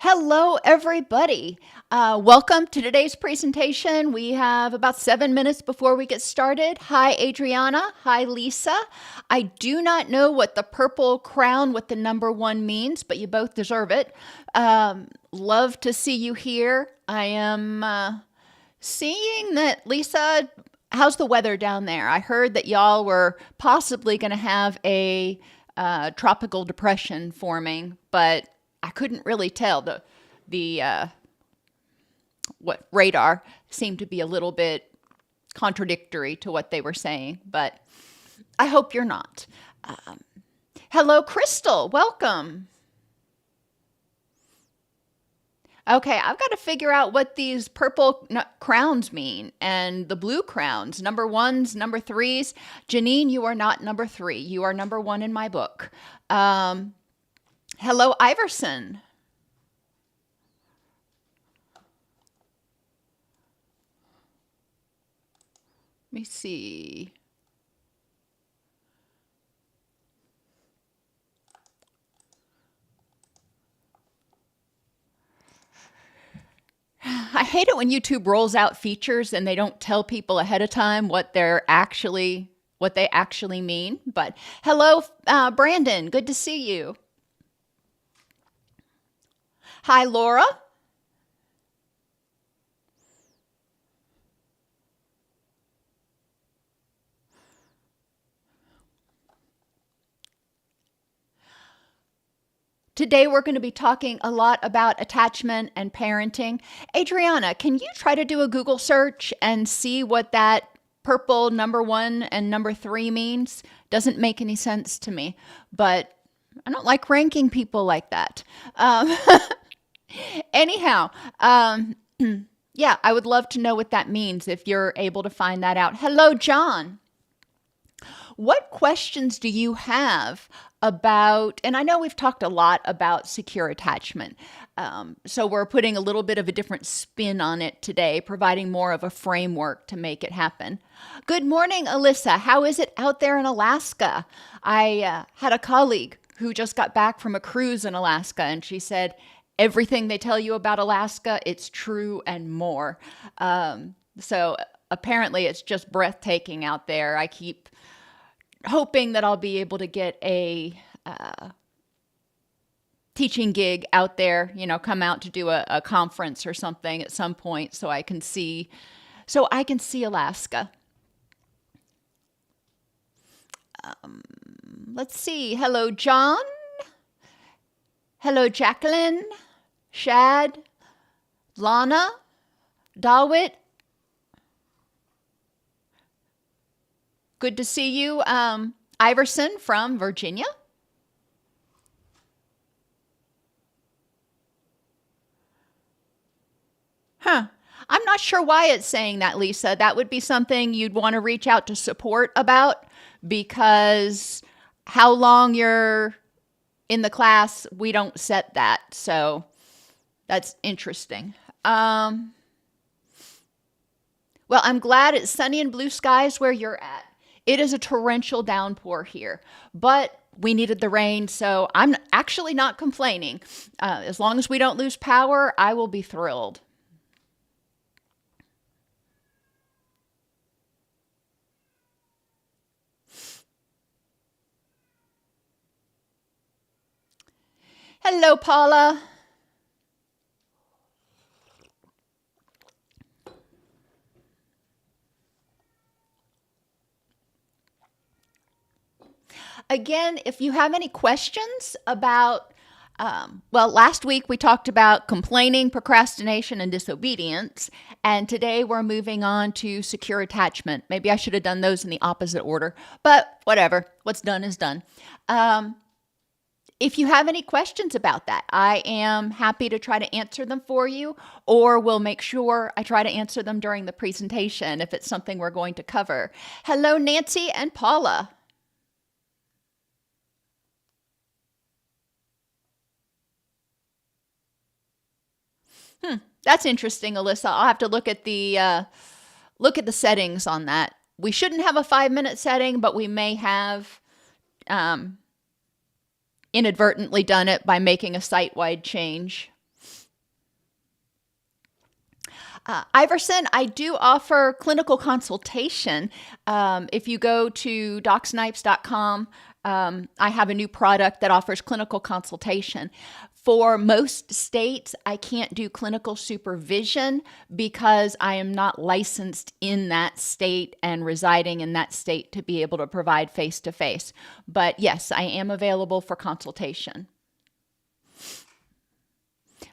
Hello, everybody. Welcome to today's presentation. We have about 7 minutes before we get started. Hi, Adriana. Hi, Lisa. I do not know what the purple crown with the number 1 means, but you both deserve it. Love to see you here. I am seeing that, Lisa, how's the weather down there? I heard that y'all were possibly going to have a tropical depression forming, but I couldn't really tell. The what radar seemed to be a little bit contradictory to what they were saying, but I hope you're not. Hello, Crystal. Welcome. Okay, I've got to figure out what these purple crowns mean and the blue crowns, number 1s, number 3s. Janine, you are not number 3. You are number 1 in my book. Hello, Iverson. Let me see. I hate it when YouTube rolls out features and they don't tell people ahead of time what they actually mean. But hello, Brandon. Good to see you. Hi, Laura. Today, we're going to be talking a lot about attachment and parenting. Adriana, can you try to do a Google search and see what that purple number 1 and number 3 means? Doesn't make any sense to me, but I don't like ranking people like that. Anyhow, yeah, I would love to know what that means if you're able to find that out. Hello, John. What questions do you have about, and I know we've talked a lot about secure attachment, so we're putting a little bit of a different spin on it today, providing more of a framework to make it happen. Good morning, Alyssa. How is it out there in Alaska? I had a colleague who just got back from a cruise in Alaska, and she said, everything they tell you about Alaska, it's true and more. So apparently it's just breathtaking out there. I keep hoping that I'll be able to get a teaching gig out there, come out to do a conference or something at some point so I can see Alaska. Let's see. Hello, John. Hello, Jacqueline, Shad, Lana, Dawit. Good to see you. Iverson from Virginia. Huh. I'm not sure why it's saying that, Lisa. That would be something you'd want to reach out to support about, because how long you're in the class, we don't set that. So that's interesting. Well, I'm glad it's sunny and blue skies where you're at. It is a torrential downpour here, but we needed the rain, so I'm actually not complaining. As long as we don't lose power, I will be thrilled. Hello, Paula. Again, if you have any questions about, last week we talked about complaining, procrastination, and disobedience, and today we're moving on to secure attachment. Maybe I should have done those in the opposite order, but whatever. What's done is done. If you have any questions about that, I am happy to try to answer them for you, or we'll make sure I try to answer them during the presentation if it's something we're going to cover. Hello, Nancy and Paula. That's interesting, Alyssa. I'll have to look at the settings on that. We shouldn't have a 5-minute setting, but we may have inadvertently done it by making a site-wide change. Iverson, I do offer clinical consultation. If you go to docsnipes.com, I have a new product that offers clinical consultation. For most states, I can't do clinical supervision because I am not licensed in that state and residing in that state to be able to provide face-to-face. But yes, I am available for consultation.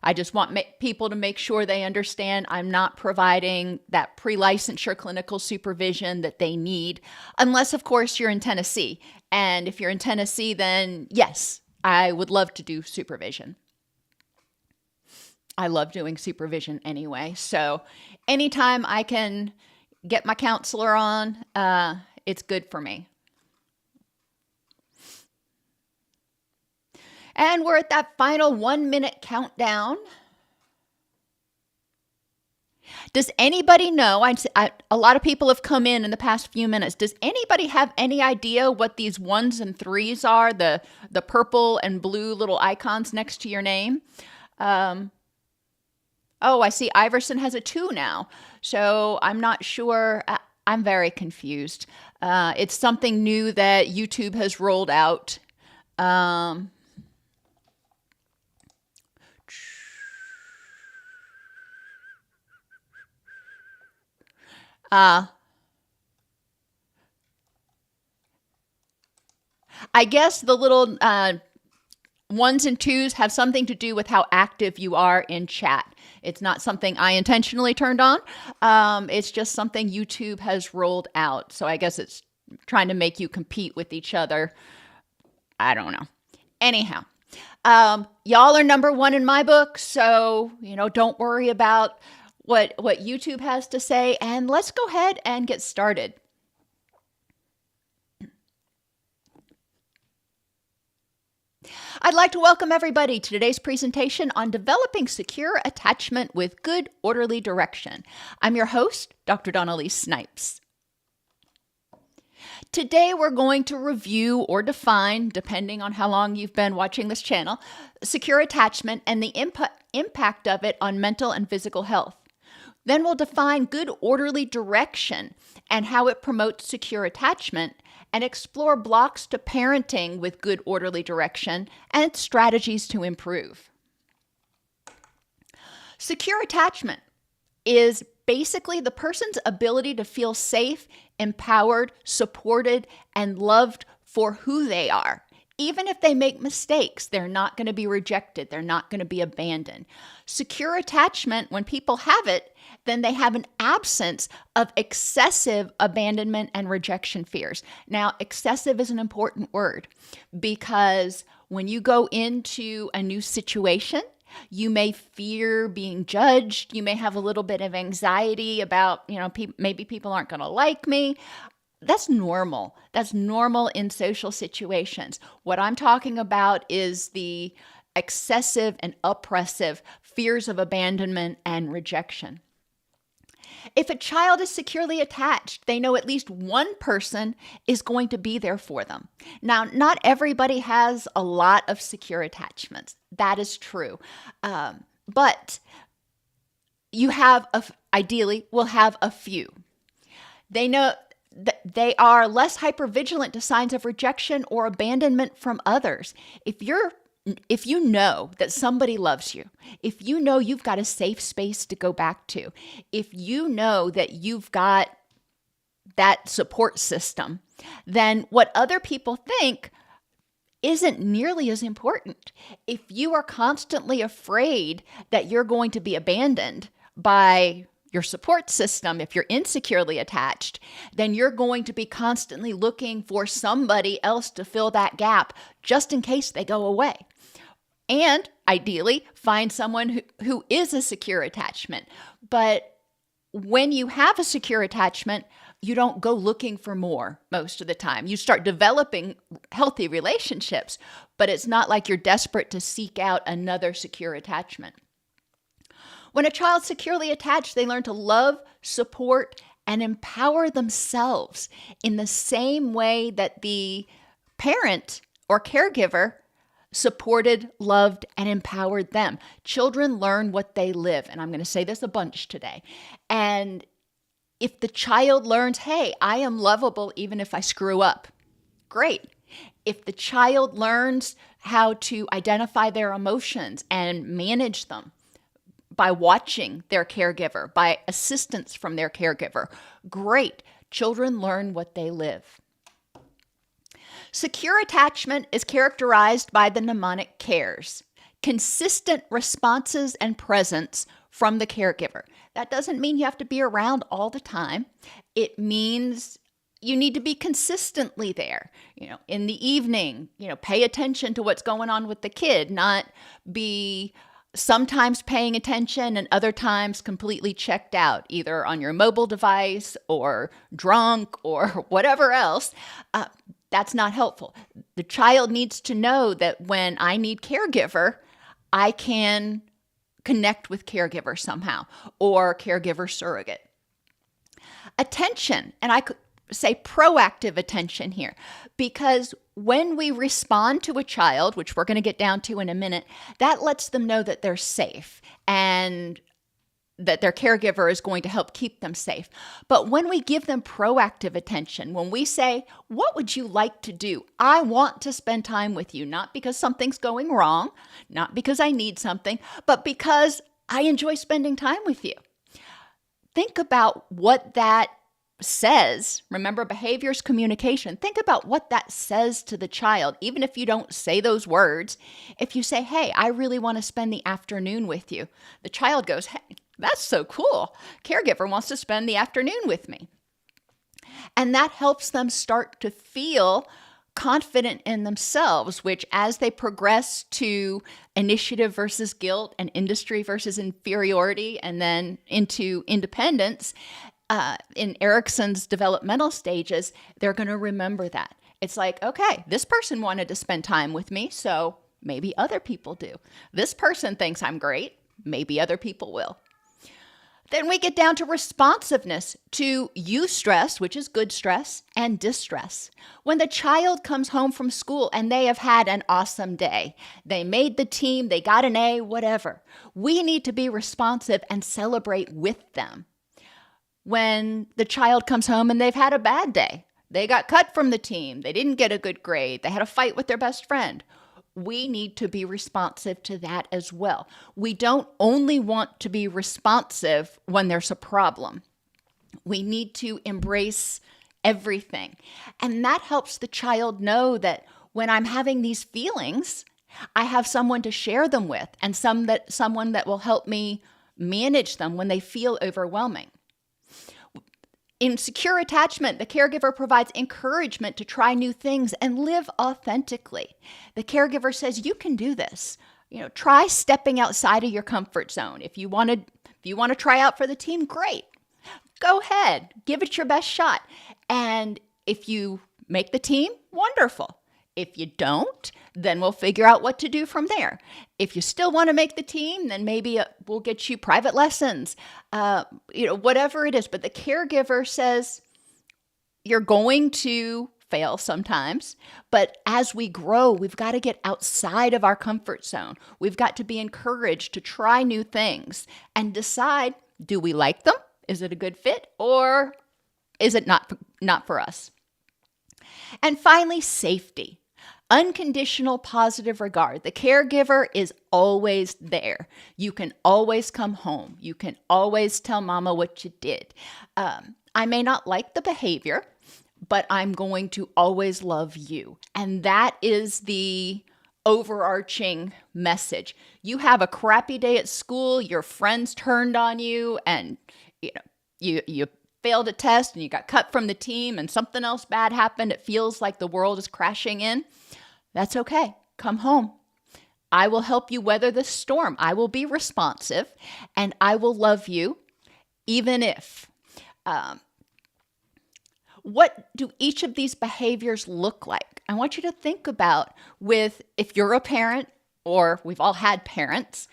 I just want people to make sure they understand I'm not providing that pre-licensure clinical supervision that they need, unless, of course, you're in Tennessee. And if you're in Tennessee, then yes, I would love to do supervision. I love doing supervision anyway. So anytime I can get my counselor on, it's good for me. And we're at that final 1-minute countdown. Does anybody know, a lot of people have come in the past few minutes. Does anybody have any idea what these 1s and 3s are, the purple and blue little icons next to your name? Oh, I see Iverson has a 2 now. So I'm not sure. I'm very confused. It's something new that YouTube has rolled out. I guess the little 1s and 2s have something to do with how active you are in chat. It's not something I intentionally turned on. It's just something YouTube has rolled out. So I guess it's trying to make you compete with each other. I don't know. Anyhow, y'all are number 1 in my book. So, don't worry about what YouTube has to say, and let's go ahead and get started. I'd like to welcome everybody to today's presentation on developing secure attachment with good orderly direction. I'm your host, Dr. Elise Snipes. Today we're going to review or define, depending on how long you've been watching this channel, secure attachment and the impact of it on mental and physical health. Then we'll define good orderly direction and how it promotes secure attachment, and explore blocks to parenting with good orderly direction and strategies to improve. Secure attachment is basically the person's ability to feel safe, empowered, supported, and loved for who they are. Even if they make mistakes, they're not going to be rejected. They're not going to be abandoned. Secure attachment, when people have it, then they have an absence of excessive abandonment and rejection fears. Now, excessive is an important word because when you go into a new situation, you may fear being judged. You may have a little bit of anxiety about, maybe people aren't going to like me. That's normal. That's normal in social situations. What I'm talking about is the excessive and oppressive fears of abandonment and rejection. If a child is securely attached, they know at least one person is going to be there for them. Now, not everybody has a lot of secure attachments. That is true. But you have, ideally, will have a few. They know that they are less hypervigilant to signs of rejection or abandonment from others. If you know that somebody loves you, if you know you've got a safe space to go back to, if you know that you've got that support system, then what other people think isn't nearly as important. If you are constantly afraid that you're going to be abandoned by your support system, if you're insecurely attached, then you're going to be constantly looking for somebody else to fill that gap just in case they go away. And ideally, find someone who is a secure attachment. But when you have a secure attachment, you don't go looking for more most of the time. You start developing healthy relationships, but it's not like you're desperate to seek out another secure attachment. When a child's securely attached, they learn to love, support, and empower themselves in the same way that the parent or caregiver supported, loved, and empowered them. Children learn what they live. And I'm going to say this a bunch today. And if the child learns, hey, I am lovable even if I screw up, great. If the child learns how to identify their emotions and manage them by watching their caregiver, by assistance from their caregiver, great. Children learn what they live. Secure attachment is characterized by the mnemonic CARES, consistent responses and presence from the caregiver. That doesn't mean you have to be around all the time. It means you need to be consistently there. In the evening, pay attention to what's going on with the kid, not be sometimes paying attention and other times completely checked out, either on your mobile device or drunk or whatever else. That's not helpful. The child needs to know that when I need caregiver, I can connect with caregiver somehow or caregiver surrogate. Attention, and I could say proactive attention here, because when we respond to a child, which we're going to get down to in a minute, that lets them know that they're safe and that their caregiver is going to help keep them safe. But when we give them proactive attention, when we say, what would you like to do? I want to spend time with you, not because something's going wrong, not because I need something, but because I enjoy spending time with you. Think about what that says. Remember, behavior's communication. Think about what that says to the child, even if you don't say those words. If you say, hey, I really want to spend the afternoon with you, the child goes, hey, that's so cool. Caregiver wants to spend the afternoon with me. And that helps them start to feel confident in themselves, which as they progress to initiative versus guilt and industry versus inferiority, and then into independence, in Erickson's developmental stages, they're going to remember that. It's like, okay, this person wanted to spend time with me, so maybe other people do. This person thinks I'm great, maybe other people will. Then we get down to responsiveness to eustress, which is good stress, and distress. When the child comes home from school and they have had an awesome day, they made the team, they got an A, whatever, we need to be responsive and celebrate with them. When the child comes home and they've had a bad day, they got cut from the team, they didn't get a good grade, they had a fight with their best friend, we need to be responsive to that as well. We don't only want to be responsive when there's a problem. We need to embrace everything. And that helps the child know that when I'm having these feelings, I have someone to share them with and someone that will help me manage them when they feel overwhelming. In secure attachment, the caregiver provides encouragement to try new things and live authentically. The caregiver says, you can do this. Try stepping outside of your comfort zone. If you want to try out for the team, great. Go ahead, give it your best shot. And if you make the team, wonderful. If you don't, then we'll figure out what to do from there. If you still want to make the team, then maybe we'll get you private lessons, whatever it is. But the caregiver says you're going to fail sometimes, but as we grow, we've got to get outside of our comfort zone. We've got to be encouraged to try new things and decide, do we like them? Is it a good fit? Or is it not for us? And finally, safety. Unconditional positive regard. The caregiver is always there. You can always come home. You can always tell mama what you did. I may not like the behavior, but I'm going to always love you. And that is the overarching message. You have a crappy day at school, your friends turned on you, and you failed a test and you got cut from the team and something else bad happened. It feels like the world is crashing in. That's okay. Come home. I will help you weather the storm. I will be responsive and I will love you even if. What do each of these behaviors look like? I want you to think about if you're a parent, or we've all had parents,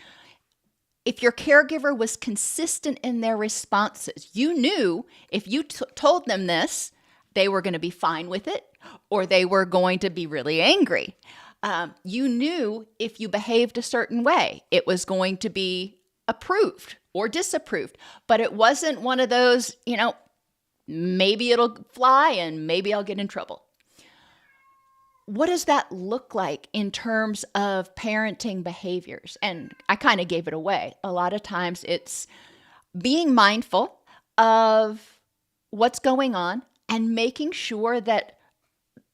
if your caregiver was consistent in their responses, you knew if you told them this, they were going to be fine with it or they were going to be really angry. You knew if you behaved a certain way, it was going to be approved or disapproved. But it wasn't one of those, maybe it'll fly and maybe I'll get in trouble. What does that look like in terms of parenting behaviors? And I kind of gave it away. A lot of times it's being mindful of what's going on and making sure that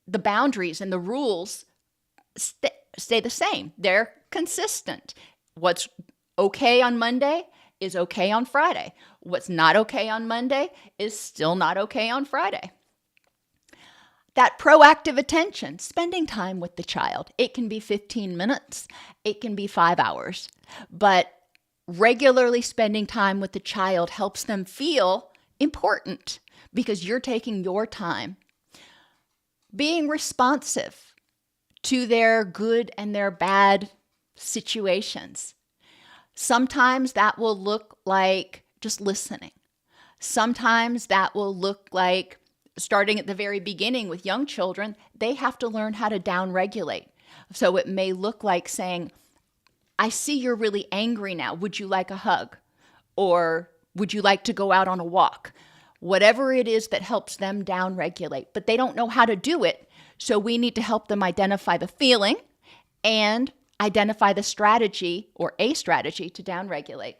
the boundaries and the rules stay the same. They're consistent. What's okay on Monday is okay on Friday. What's not okay on Monday is still not okay on Friday. That proactive attention, spending time with the child. It can be 15 minutes. It can be 5 hours. But regularly spending time with the child helps them feel important because you're taking your time. Being responsive to their good and their bad situations. Sometimes that will look like just listening. Sometimes that will look like, starting at the very beginning with young children, they have to learn how to downregulate. So it may look like saying, I see you're really angry now. Would you like a hug? Or would you like to go out on a walk? Whatever it is that helps them downregulate. But they don't know how to do it. So we need to help them identify the feeling and identify the strategy or a strategy to downregulate.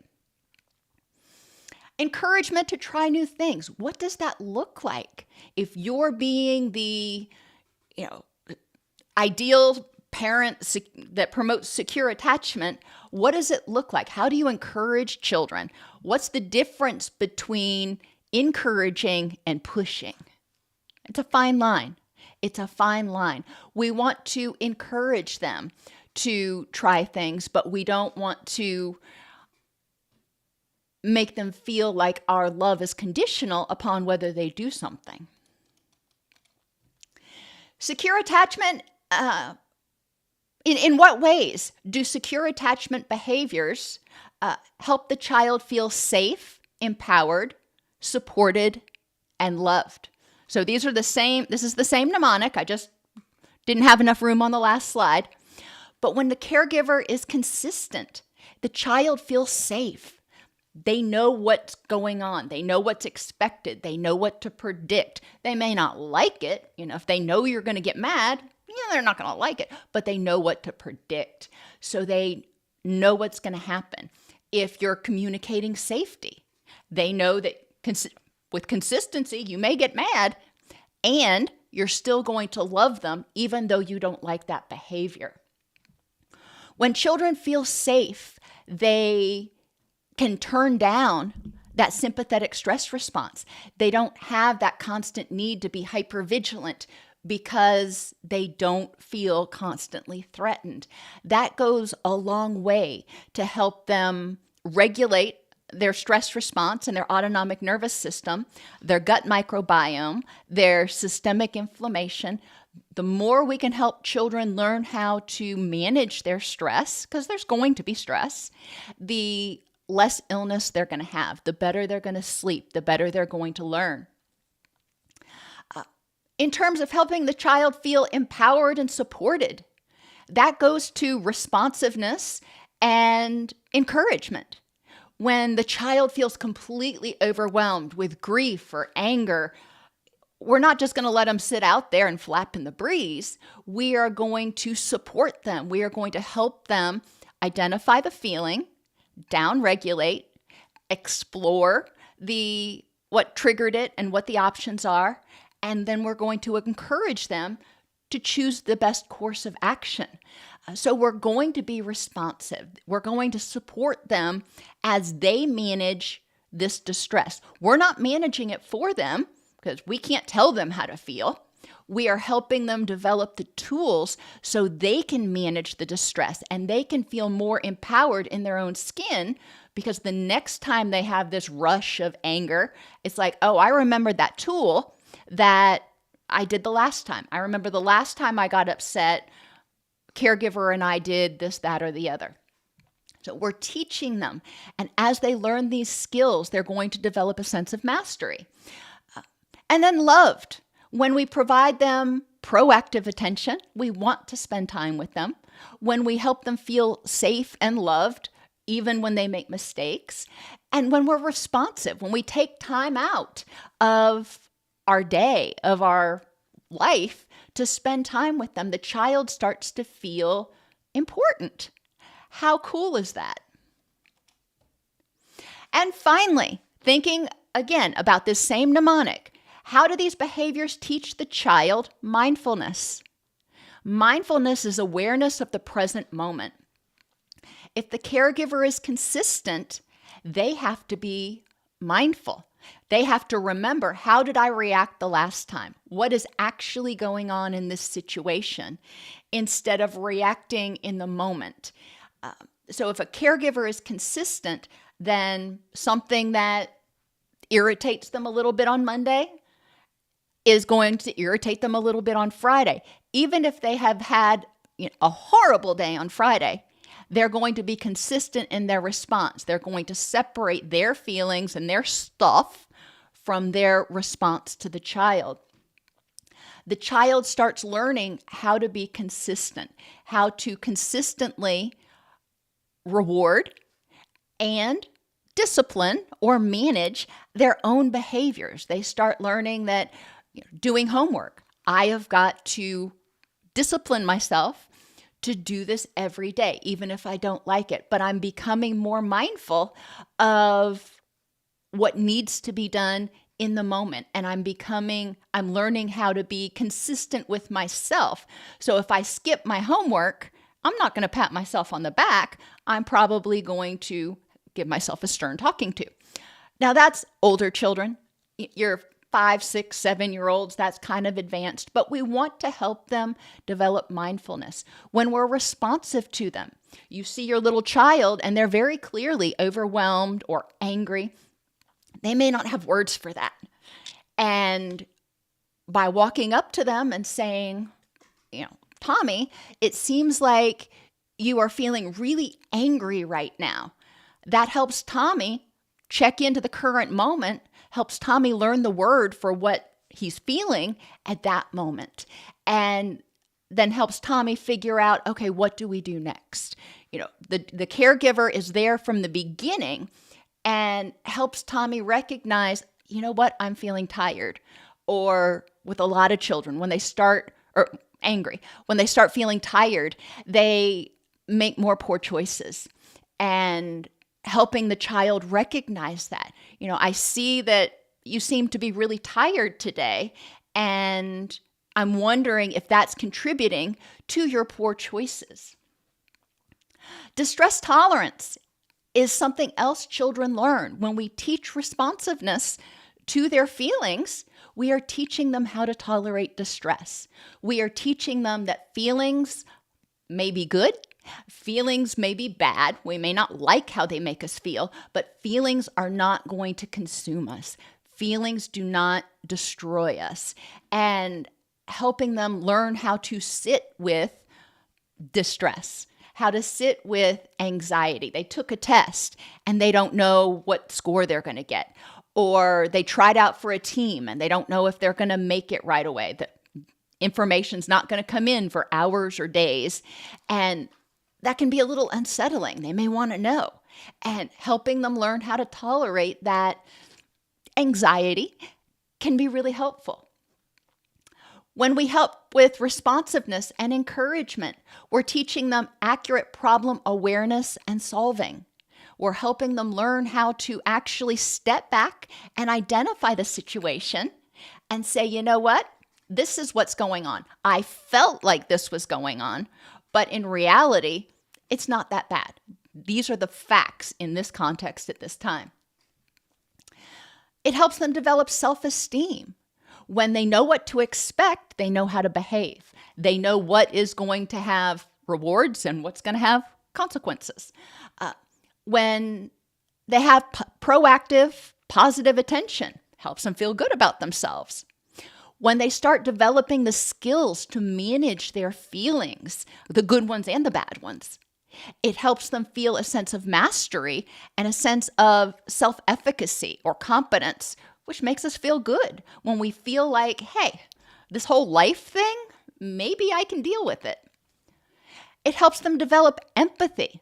Encouragement to try new things. What does that look like? If you're being the, ideal parent that promotes secure attachment, what does it look like? How do you encourage children? What's the difference between encouraging and pushing? It's a fine line. It's a fine line. We want to encourage them to try things, but we don't want to make them feel like our love is conditional upon whether they do something. Secure attachment, in what ways do secure attachment behaviors help the child feel safe, empowered, supported, and loved? So this is the same mnemonic. I just didn't have enough room on the last slide. But when the caregiver is consistent, the child feels safe. They know what's going on. They know what's expected. They know what to predict. They may not like it. If they know you're going to get mad, they're not going to like it, but they know what to predict. So they know what's going to happen. If you're communicating safety, they know that with consistency, you may get mad and you're still going to love them even though you don't like that behavior. When children feel safe, they can turn down that sympathetic stress response. They don't have that constant need to be hypervigilant because they don't feel constantly threatened. That goes a long way to help them regulate their stress response and their autonomic nervous system, their gut microbiome, their systemic inflammation. The more we can help children learn how to manage their stress, because there's going to be stress, the less illness they're going to have, the better they're going to sleep, the better they're going to learn. In terms of helping the child feel empowered and supported, that goes to responsiveness and encouragement. When the child feels completely overwhelmed with grief or anger, we're not just going to let them sit out there and flap in the breeze. We are going to support them. We are going to help them identify the feeling, downregulate, explore what triggered it and what the options are, and then we're going to encourage them to choose the best course of action. So we're going to be responsive. We're going to support them as they manage this distress. We're not managing it for them because we can't tell them how to feel. We are helping them develop the tools so they can manage the distress and they can feel more empowered in their own skin, because the next time they have this rush of anger, it's like, oh, I remember that tool that I did the last time. I remember the last time I got upset, caregiver and I did this, that, or the other. So we're teaching them. And as they learn these skills, they're going to develop a sense of mastery. And then loved. When we provide them proactive attention. We want to spend time with them. When we help them feel safe and loved, even when they make mistakes. And when we're responsive, when we take time out of our day, of our life to spend time with them, the child starts to feel important. How cool is that? And finally, thinking again about this same mnemonic, how do these behaviors teach the child mindfulness? Mindfulness is awareness of the present moment. If the caregiver is consistent, they have to be mindful. They have to remember, how did I react the last time? What is actually going on in this situation, instead of reacting in the moment? So if a caregiver is consistent, then something that irritates them a little bit on Monday is going to irritate them a little bit on Friday. Even if they have had a horrible day on Friday, they're going to be consistent in their response. They're going to separate their feelings and their stuff from their response to the child. The child starts learning how to be consistent, how to consistently reward and discipline or manage their own behaviors. They start learning that doing homework, I have got to discipline myself to do this every day, even if I don't like it. But I'm becoming more mindful of what needs to be done in the moment. And I'm learning how to be consistent with myself. So if I skip my homework, I'm not going to pat myself on the back. I'm probably going to give myself a stern talking to. Now that's older children. Your 5, 6, 7-year-olds, that's kind of advanced, but we want to help them develop mindfulness. When we're responsive to them, you see your little child and they're very clearly overwhelmed or angry. They may not have words for that. And by walking up to them and saying, Tommy, it seems like you are feeling really angry right now. That helps Tommy check into the current moment, helps Tommy learn the word for what he's feeling at that moment, and then helps Tommy figure out, okay, what do we do next? The caregiver is there from the beginning and helps Tommy recognize, I'm feeling tired. Or with a lot of children, when they start, or angry, when they start feeling tired, they make more poor choices. And helping the child recognize that. I see that you seem to be really tired today, and I'm wondering if that's contributing to your poor choices. Distress tolerance is something else children learn. When we teach responsiveness to their feelings, we are teaching them how to tolerate distress. We are teaching them that feelings may be good, feelings may be bad. We may not like how they make us feel, but feelings are not going to consume us. Feelings do not destroy us. And helping them learn how to sit with distress, how to sit with anxiety. They took a test and they don't know what score they're going to get. Or they tried out for a team and they don't know if they're going to make it right away. The information's not going to come in for hours or days. And that can be a little unsettling. They may want to know. And helping them learn how to tolerate that anxiety can be really helpful. When we help with responsiveness and encouragement, we're teaching them accurate problem awareness and solving. We're helping them learn how to actually step back and identify the situation and say, you know what? This is what's going on. I felt like this was going on, but in reality, it's not that bad. These are the facts in this context at this time. It helps them develop self-esteem. When they know what to expect, they know how to behave. They know what is going to have rewards and what's going to have consequences. When they have proactive, positive attention, helps them feel good about themselves. When they start developing the skills to manage their feelings, the good ones and the bad ones, it helps them feel a sense of mastery and a sense of self-efficacy or competence, which makes us feel good when we feel like, hey, this whole life thing, maybe I can deal with it. It helps them develop empathy.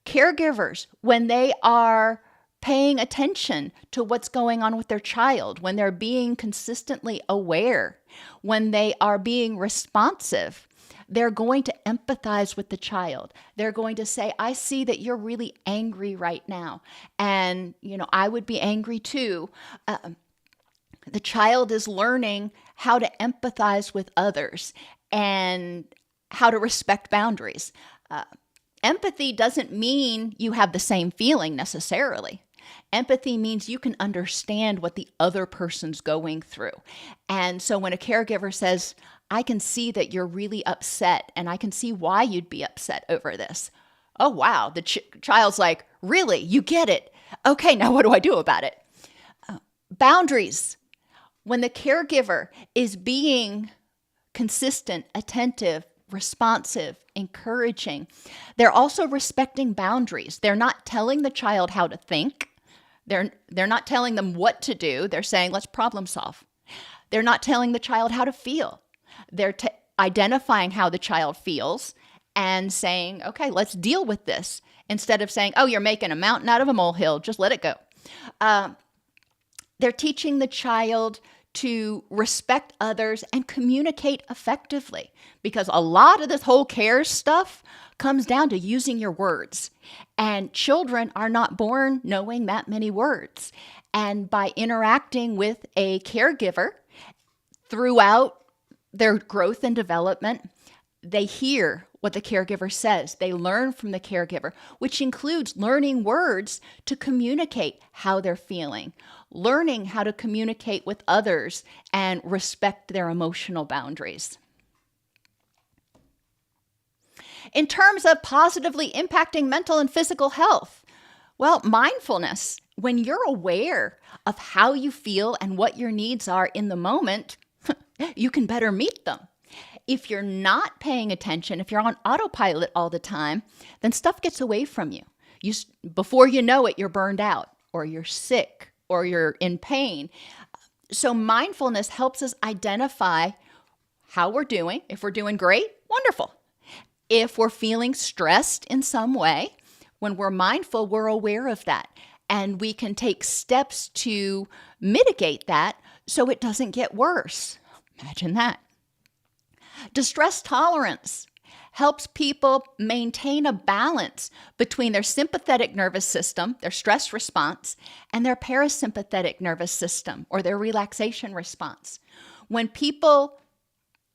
Caregivers, when they are paying attention to what's going on with their child, when they're being consistently aware, when they are being responsive, they're going to empathize with the child. They're going to say, I see that you're really angry right now. And, I would be angry too. The child is learning how to empathize with others and how to respect boundaries. Empathy doesn't mean you have the same feeling necessarily. Empathy means you can understand what the other person's going through. And so when a caregiver says, I can see that you're really upset and I can see why you'd be upset over this. Oh, wow. The child's like, really? You get it? Okay, now what do I do about it? Boundaries. When the caregiver is being consistent, attentive, responsive, encouraging, they're also respecting boundaries. They're not telling the child how to think. They're not telling them what to do. They're saying, let's problem solve. They're not telling the child how to feel. They're identifying how the child feels and saying, okay, let's deal with this. Instead of saying, oh, you're making a mountain out of a molehill, just let it go. They're teaching the child to respect others and communicate effectively, because a lot of this whole care stuff comes down to using your words. And children are not born knowing that many words. And by interacting with a caregiver throughout their growth and development, they hear what the caregiver says. They learn from the caregiver, which includes learning words to communicate how they're feeling, learning how to communicate with others and respect their emotional boundaries. In terms of positively impacting mental and physical health, well, mindfulness, when you're aware of how you feel and what your needs are in the moment, you can better meet them. If you're not paying attention, if you're on autopilot all the time, then stuff gets away from you. Before you know it, you're burned out, or you're sick, or you're in pain. So mindfulness helps us identify how we're doing. If we're doing great, wonderful. If we're feeling stressed in some way, when we're mindful, we're aware of that. And we can take steps to mitigate that so it doesn't get worse. Imagine that. Distress tolerance helps people maintain a balance between their sympathetic nervous system, their stress response, and their parasympathetic nervous system, or their relaxation response. When people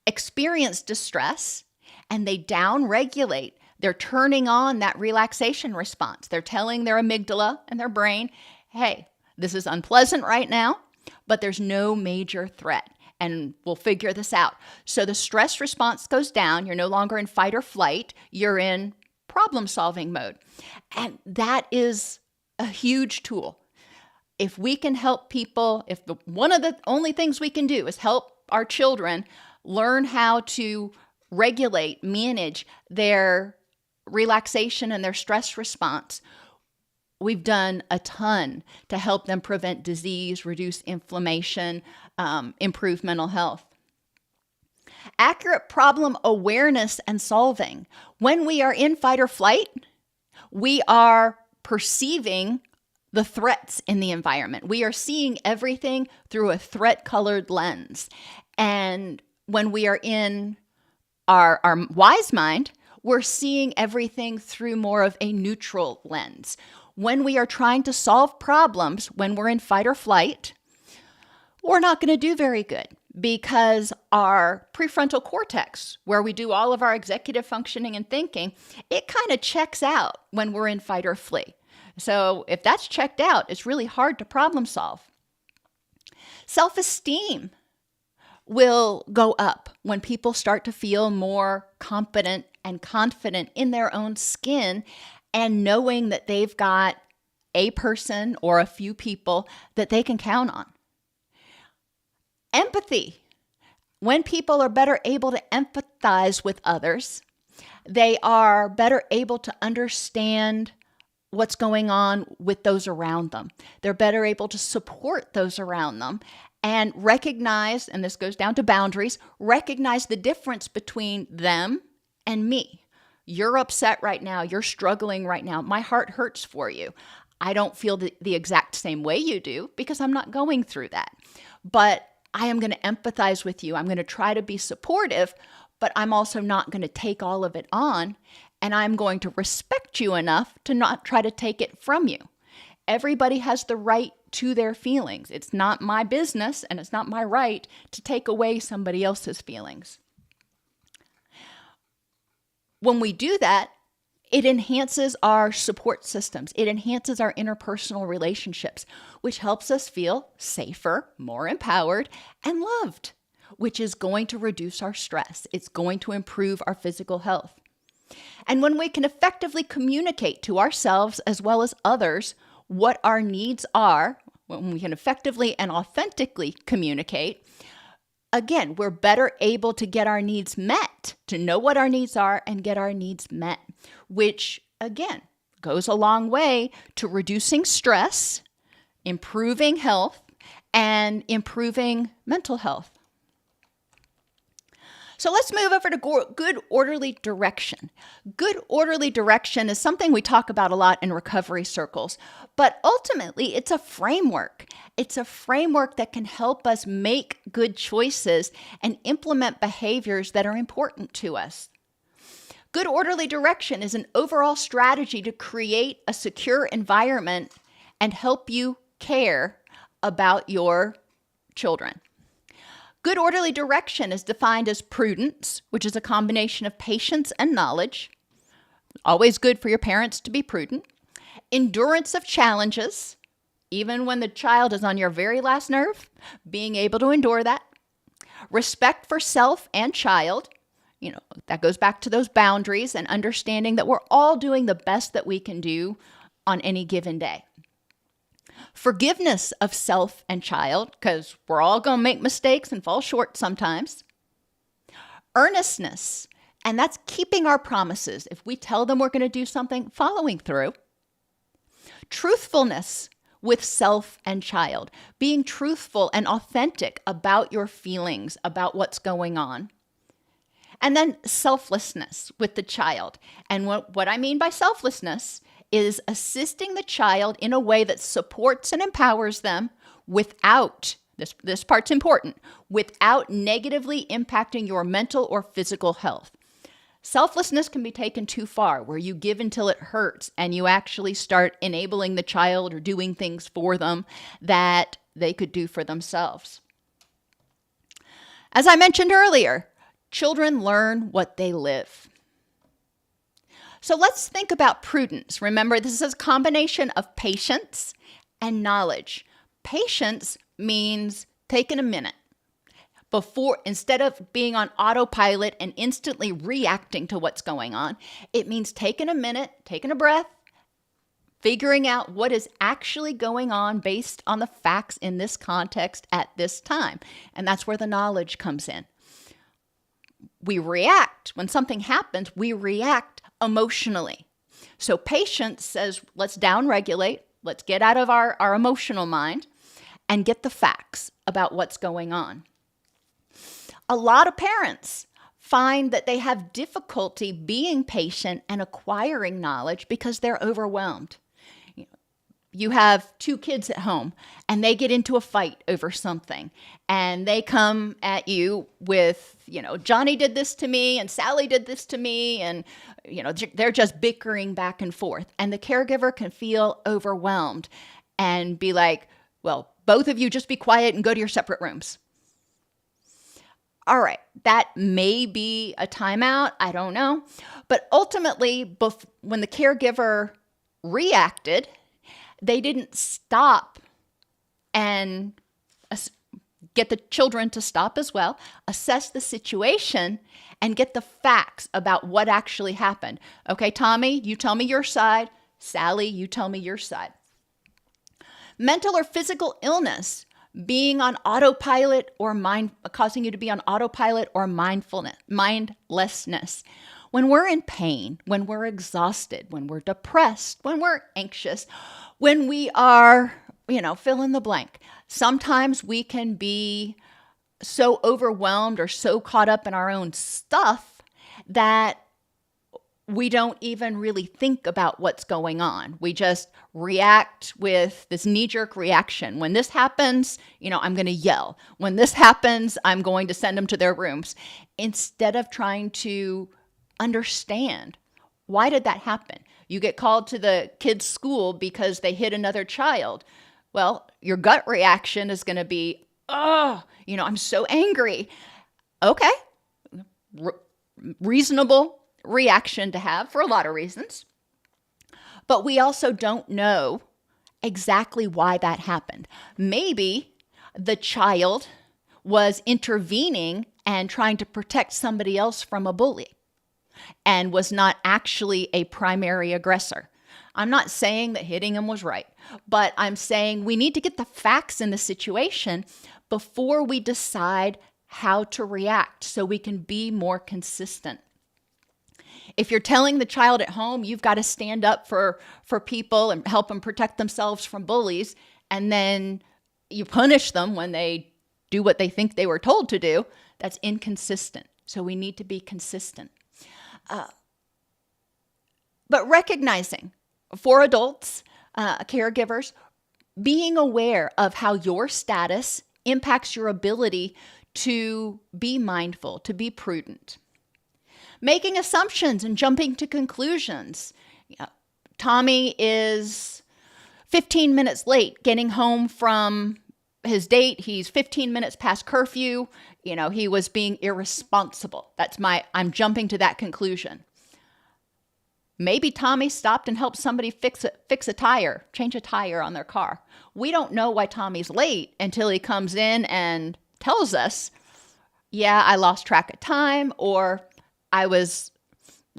experience distress and they downregulate, they're turning on that relaxation response. They're telling their amygdala and their brain, hey, this is unpleasant right now, but there's no major threat. And we'll figure this out. So the stress response goes down. You're no longer in fight or flight. You're in problem-solving mode. And that is a huge tool. If we can help people, one of the only things we can do is help our children learn how to regulate, manage their relaxation and their stress response, we've done a ton to help them prevent disease, reduce inflammation, improve mental health. Accurate problem awareness and solving. When we are in fight or flight, we are perceiving the threats in the environment. We are seeing everything through a threat-colored lens. And when we are in our wise mind, we're seeing everything through more of a neutral lens. When we are trying to solve problems, when we're in fight or flight, we're not going to do very good, because our prefrontal cortex, where we do all of our executive functioning and thinking, it kind of checks out when we're in fight or flee. So if that's checked out, it's really hard to problem solve. Self-esteem will go up when people start to feel more competent and confident in their own skin, and knowing that they've got a person or a few people that they can count on. Empathy. When people are better able to empathize with others, they are better able to understand what's going on with those around them. They're better able to support those around them. and recognize, and this goes down to boundaries, recognize the difference between them and me. You're upset right now. You're struggling right now. My heart hurts for you. I don't feel the exact same way you do because I'm not going through that. But I am going to empathize with you. I'm going to try to be supportive, but I'm also not going to take all of it on. And I'm going to respect you enough to not try to take it from you. Everybody has the right to their feelings. It's not my business and it's not my right to take away somebody else's feelings. When we do that, it enhances our support systems. It enhances our interpersonal relationships, which helps us feel safer, more empowered, and loved, which is going to reduce our stress. It's going to improve our physical health. And when we can effectively communicate to ourselves as well as others what our needs are, when we can effectively and authentically communicate, again, we're better able to get our needs met, to know what our needs are and get our needs met, which, again, goes a long way to reducing stress, improving health, and improving mental health. So let's move over to good orderly direction. Good orderly direction is something we talk about a lot in recovery circles, but ultimately it's a framework. It's a framework that can help us make good choices and implement behaviors that are important to us. Good orderly direction is an overall strategy to create a secure environment and help you care about your children. Good orderly direction is defined as prudence, which is a combination of patience and knowledge. Always good for your parents to be prudent. Endurance of challenges, even when the child is on your very last nerve, being able to endure that. Respect for self and child. That goes back to those boundaries and understanding that we're all doing the best that we can do on any given day. Forgiveness of self and child, because we're all going to make mistakes and fall short sometimes. Earnestness, and that's keeping our promises. If we tell them we're going to do something, following through. Truthfulness with self and child, being truthful and authentic about your feelings, about what's going on. And then selflessness with the child. And what I mean by selflessness is assisting the child in a way that supports and empowers them without, this part's important, without negatively impacting your mental or physical health. Selflessness can be taken too far, where you give until it hurts and you actually start enabling the child or doing things for them that they could do for themselves. As I mentioned earlier, children learn what they live. So let's think about prudence. Remember, this is a combination of patience and knowledge. Patience means taking a minute before, instead of being on autopilot and instantly reacting to what's going on, it means taking a minute, taking a breath, figuring out what is actually going on based on the facts in this context at this time. And that's where the knowledge comes in. We react. When something happens, we react emotionally. So patience says, let's downregulate, let's get out of our emotional mind and get the facts about what's going on. A lot of parents find that they have difficulty being patient and acquiring knowledge because they're overwhelmed. You have two kids at home and they get into a fight over something and they come at you with, Johnny did this to me and Sally did this to me, and, they're just bickering back and forth. And the caregiver can feel overwhelmed and be like, well, both of you just be quiet and go to your separate rooms. All right, that may be a timeout. I don't know. But ultimately, when the caregiver reacted, they didn't stop and get the children to stop as well, assess the situation, and get the facts about what actually happened. Okay, Tommy, you tell me your side. Sally, you tell me your side. Mental or physical illness, being on autopilot or causing you to be on autopilot or mindlessness. When we're in pain, when we're exhausted, when we're depressed, when we're anxious, when we are fill in the blank. Sometimes we can be so overwhelmed or so caught up in our own stuff that we don't even really think about what's going on. We just react with this knee-jerk reaction. When this happens, I'm going to yell. When this happens, I'm going to send them to their rooms. Instead of trying to understand, why did that happen? You get called to the kids' school because they hit another child. Well, your gut reaction is going to be, I'm so angry. Okay, reasonable reaction to have for a lot of reasons. But we also don't know exactly why that happened. Maybe the child was intervening and trying to protect somebody else from a bully and was not actually a primary aggressor. I'm not saying that hitting him was right, but I'm saying we need to get the facts in the situation before we decide how to react so we can be more consistent. If you're telling the child at home, you've got to stand up for people and help them protect themselves from bullies, and then you punish them when they do what they think they were told to do, that's inconsistent. So we need to be consistent. But recognizing for adults, caregivers, being aware of how your status impacts your ability to be mindful, to be prudent. Making assumptions and jumping to conclusions. Tommy is 15 minutes late getting home from his date. He's 15 minutes past curfew. He was being irresponsible. I'm jumping to that conclusion. Maybe Tommy stopped and helped somebody fix a tire, change a tire on their car. We don't know why Tommy's late until he comes in and tells us, yeah, I lost track of time, or I was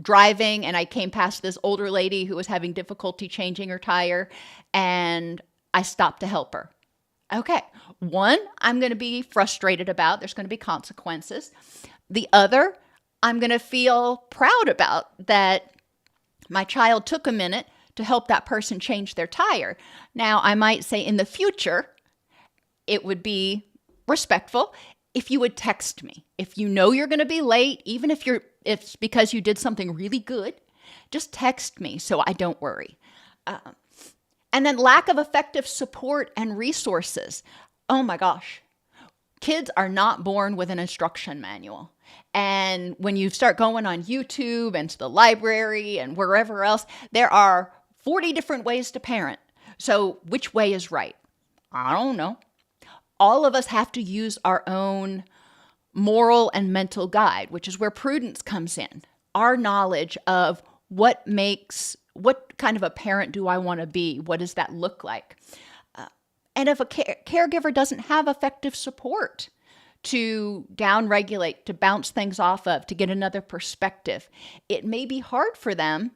driving and I came past this older lady who was having difficulty changing her tire and I stopped to help her. Okay, one, I'm going to be frustrated about. There's going to be consequences. The other, I'm going to feel proud about that my child took a minute to help that person change their tire. Now, I might say in the future, it would be respectful if you would text me. If you know you're going to be late, even if it's because you did something really good, just text me so I don't worry. And then lack of effective support and resources. Oh my gosh. Kids are not born with an instruction manual. And when you start going on YouTube and to the library and wherever else, there are 40 different ways to parent. So which way is right? I don't know. All of us have to use our own moral and mental guide, which is where prudence comes in. Our knowledge of what kind of a parent do I want to be? What does that look like? And if a caregiver doesn't have effective support to downregulate, to bounce things off of, to get another perspective, it may be hard for them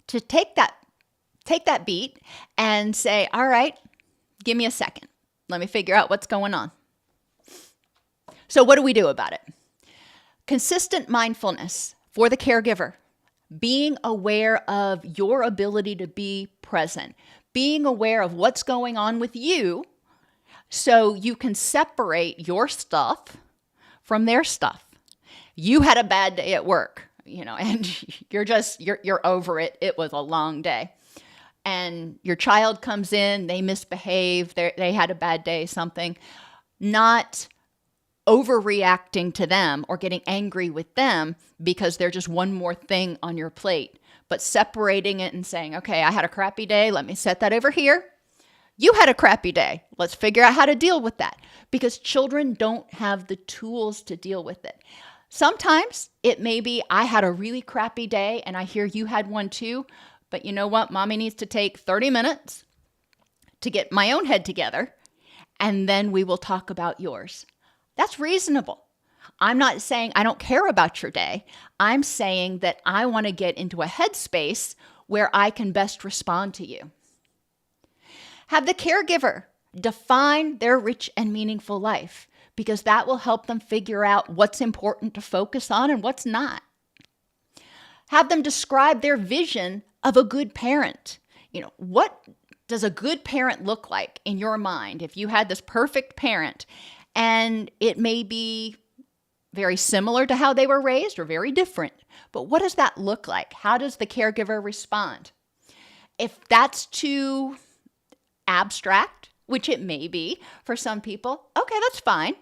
to take that beat and say, all right, give me a second. Let me figure out what's going on. So what do we do about it? Consistent mindfulness for the caregiver, being aware of your ability to be present, being aware of what's going on with you so you can separate your stuff from their stuff. You had a bad day at work, and you're over it. It was a long day. And your child comes in, they misbehave, they had a bad day, something. Not overreacting to them or getting angry with them because they're just one more thing on your plate, but separating it and saying, okay, I had a crappy day. Let me set that over here. You had a crappy day. Let's figure out how to deal with that, because children don't have the tools to deal with it. Sometimes it may be, I had a really crappy day and I hear you had one too, but you know what? Mommy needs to take 30 minutes to get my own head together, and then we will talk about yours. That's reasonable. I'm not saying I don't care about your day. I'm saying that I want to get into a headspace where I can best respond to you. Have the caregiver define their rich and meaningful life, because that will help them figure out what's important to focus on and what's not. Have them describe their vision of a good parent. What does a good parent look like in your mind? If you had this perfect parent and it may be very similar to how they were raised or very different, but what does that look like? How does the caregiver respond? If that's too abstract, which it may be for some people, okay, that's fine.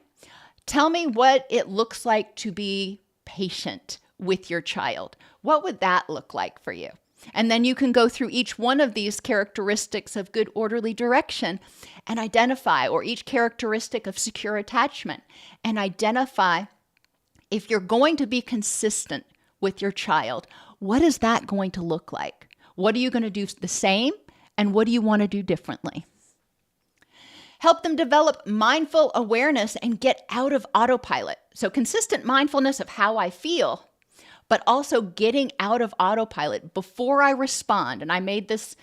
Tell me what it looks like to be patient with your child. What would that look like for you? And then you can go through each one of these characteristics of good orderly direction and identify, or each characteristic of secure attachment, and identify if you're going to be consistent with your child, what is that going to look like? What are you going to do the same, and what do you want to do differently? Help them develop mindful awareness and get out of autopilot. So consistent mindfulness of how I feel, but also getting out of autopilot before I respond. And I made this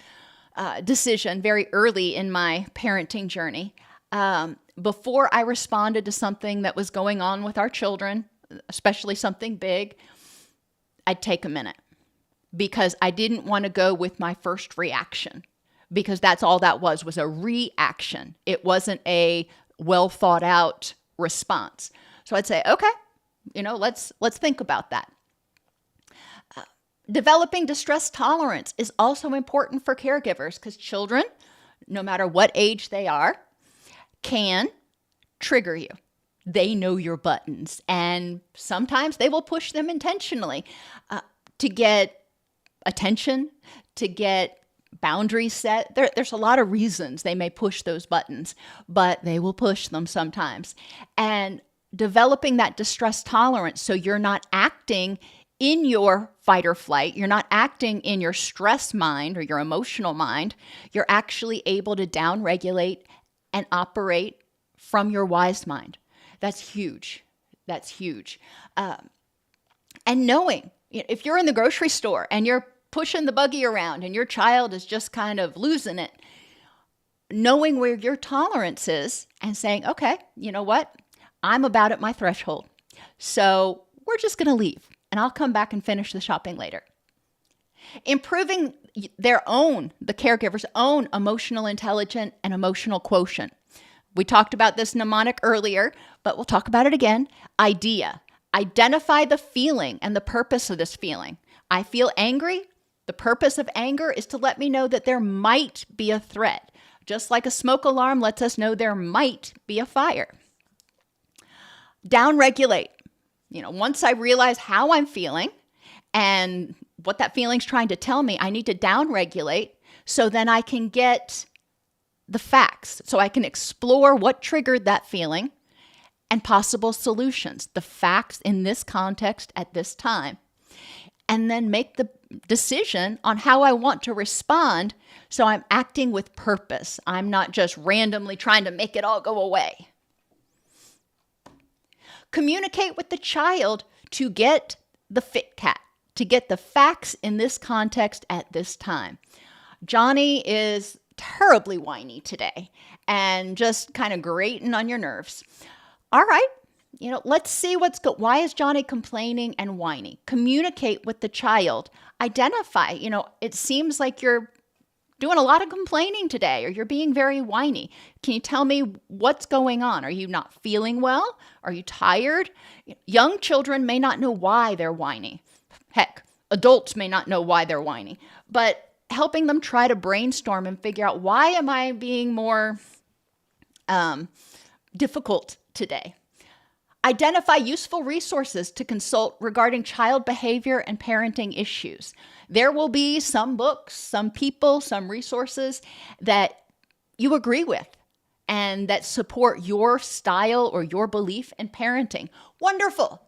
decision very early in my parenting journey. Before I responded to something that was going on with our children, especially something big, I'd take a minute because I didn't want to go with my first reaction, because that's all that was a reaction. It wasn't a well thought out response. So I'd say, okay, let's think about that. Developing distress tolerance is also important for caregivers because children, no matter what age they are, can trigger you. They know your buttons, and sometimes they will push them intentionally to get attention, to get boundaries set. There's a lot of reasons they may push those buttons, but they will push them sometimes. And developing that distress tolerance so you're not acting in your fight or flight, you're not acting in your stress mind or your emotional mind, you're actually able to downregulate and operate from your wise mind. That's huge. That's huge. And knowing, if you're in the grocery store and you're pushing the buggy around and your child is just kind of losing it, knowing where your tolerance is and saying, okay, you know what? I'm about at my threshold. So we're just going to leave and I'll come back and finish the shopping later. Improving the caregiver's own emotional intelligence and emotional quotient. We talked about this mnemonic earlier, but we'll talk about it again. Idea. Identify the feeling and the purpose of this feeling. I feel angry. The purpose of anger is to let me know that there might be a threat. Just like a smoke alarm lets us know there might be a fire. Downregulate. Once I realize how I'm feeling and what that feeling's trying to tell me, I need to downregulate so then I can get the facts, so I can explore what triggered that feeling and possible solutions, the facts in this context at this time, and then make the decision on how I want to respond so I'm acting with purpose. I'm not just randomly trying to make it all go away. Communicate with the child to get the fit cat, to get the facts in this context at this time. Johnny is terribly whiny today and just kind of grating on your nerves. All right, let's see why is Johnny complaining and whiny? Communicate with the child. Identify, it seems like you're doing a lot of complaining today or you're being very whiny. Can you tell me what's going on? Are you not feeling well? Are you tired? Young children may not know why they're whiny. Heck, adults may not know why they're whiny, but helping them try to brainstorm and figure out, why am I being more difficult today? Identify useful resources to consult regarding child behavior and parenting issues. There will be some books, some people, some resources that you agree with and that support your style or your belief in parenting. Wonderful.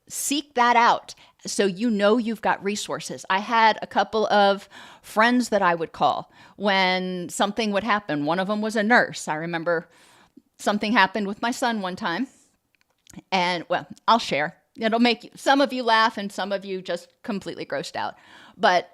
Seek that out so you've got resources. I had a couple of friends that I would call when something would happen. One of them was a nurse. I remember something happened with my son one time. And I'll share. It'll make some of you laugh and some of you just completely grossed out. But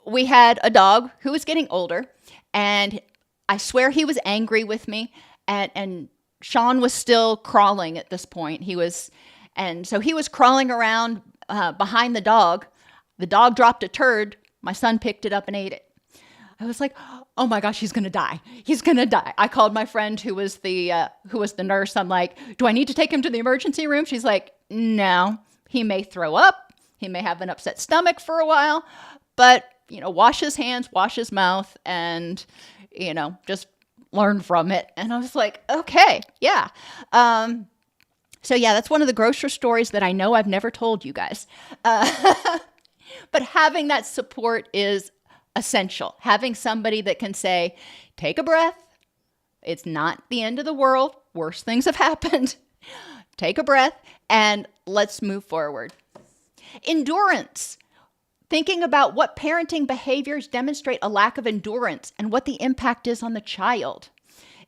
we had a dog who was getting older, and I swear he was angry with me. And Sean was still crawling at this point. So he was crawling around behind the dog. The dog dropped a turd. My son picked it up and ate it. I was like, oh my gosh, he's going to die. He's going to die. I called my friend who was the nurse. I'm like, do I need to take him to the emergency room? She's like, no, he may throw up. He may have an upset stomach for a while, but, wash his hands, wash his mouth, and, just learn from it. And I was like, okay, yeah. So yeah, that's one of the grocer stories that I know I've never told you guys. But having that support is essential. Having somebody that can say, take a breath. It's not the end of the world. Worse things have happened. Take a breath and let's move forward. Endurance. Thinking about what parenting behaviors demonstrate a lack of endurance and what the impact is on the child.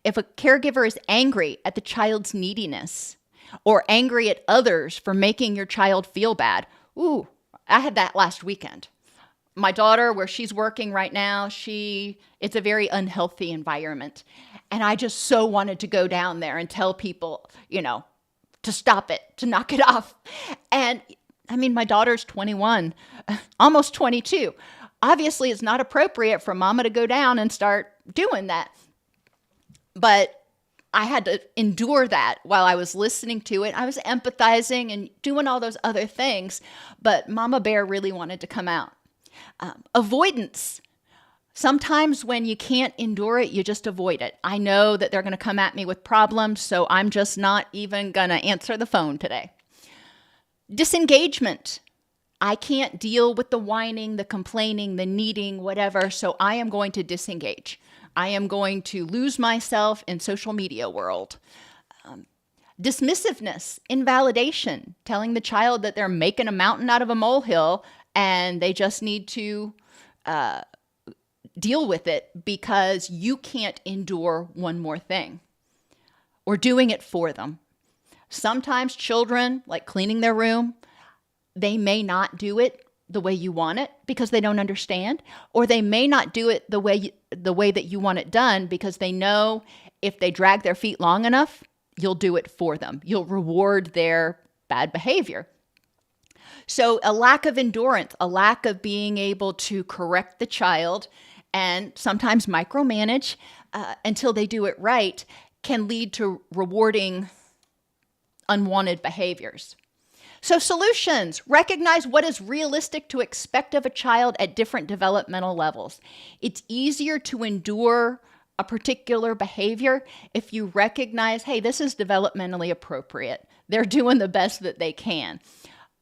If a caregiver is angry at the child's neediness or angry at others for making your child feel bad. Ooh, I had that last weekend. My daughter, where she's working right now, it's a very unhealthy environment. And I just so wanted to go down there and tell people, to stop it, to knock it off. And my daughter's 21, almost 22. Obviously, it's not appropriate for mama to go down and start doing that. But I had to endure that while I was listening to it. I was empathizing and doing all those other things, but Mama Bear really wanted to come out. Avoidance. Sometimes when you can't endure it, you just avoid it. I know that they're going to come at me with problems, so I'm just not even going to answer the phone today. Disengagement. I can't deal with the whining, the complaining, the needing, whatever, so I am going to disengage. I am going to lose myself in social media world. Dismissiveness, invalidation, telling the child that they're making a mountain out of a molehill and they just need to deal with it because you can't endure one more thing, or doing it for them. Sometimes children, like cleaning their room, they may not do it the way you want it because they don't understand, or they may not do it the way that you want it done because they know if they drag their feet long enough, you'll do it for them. You'll reward their bad behavior. So a lack of endurance, a lack of being able to correct the child and sometimes micromanage until they do it right can lead to rewarding unwanted behaviors. So solutions, recognize what is realistic to expect of a child at different developmental levels. It's easier to endure a particular behavior if you recognize, hey, this is developmentally appropriate. They're doing the best that they can.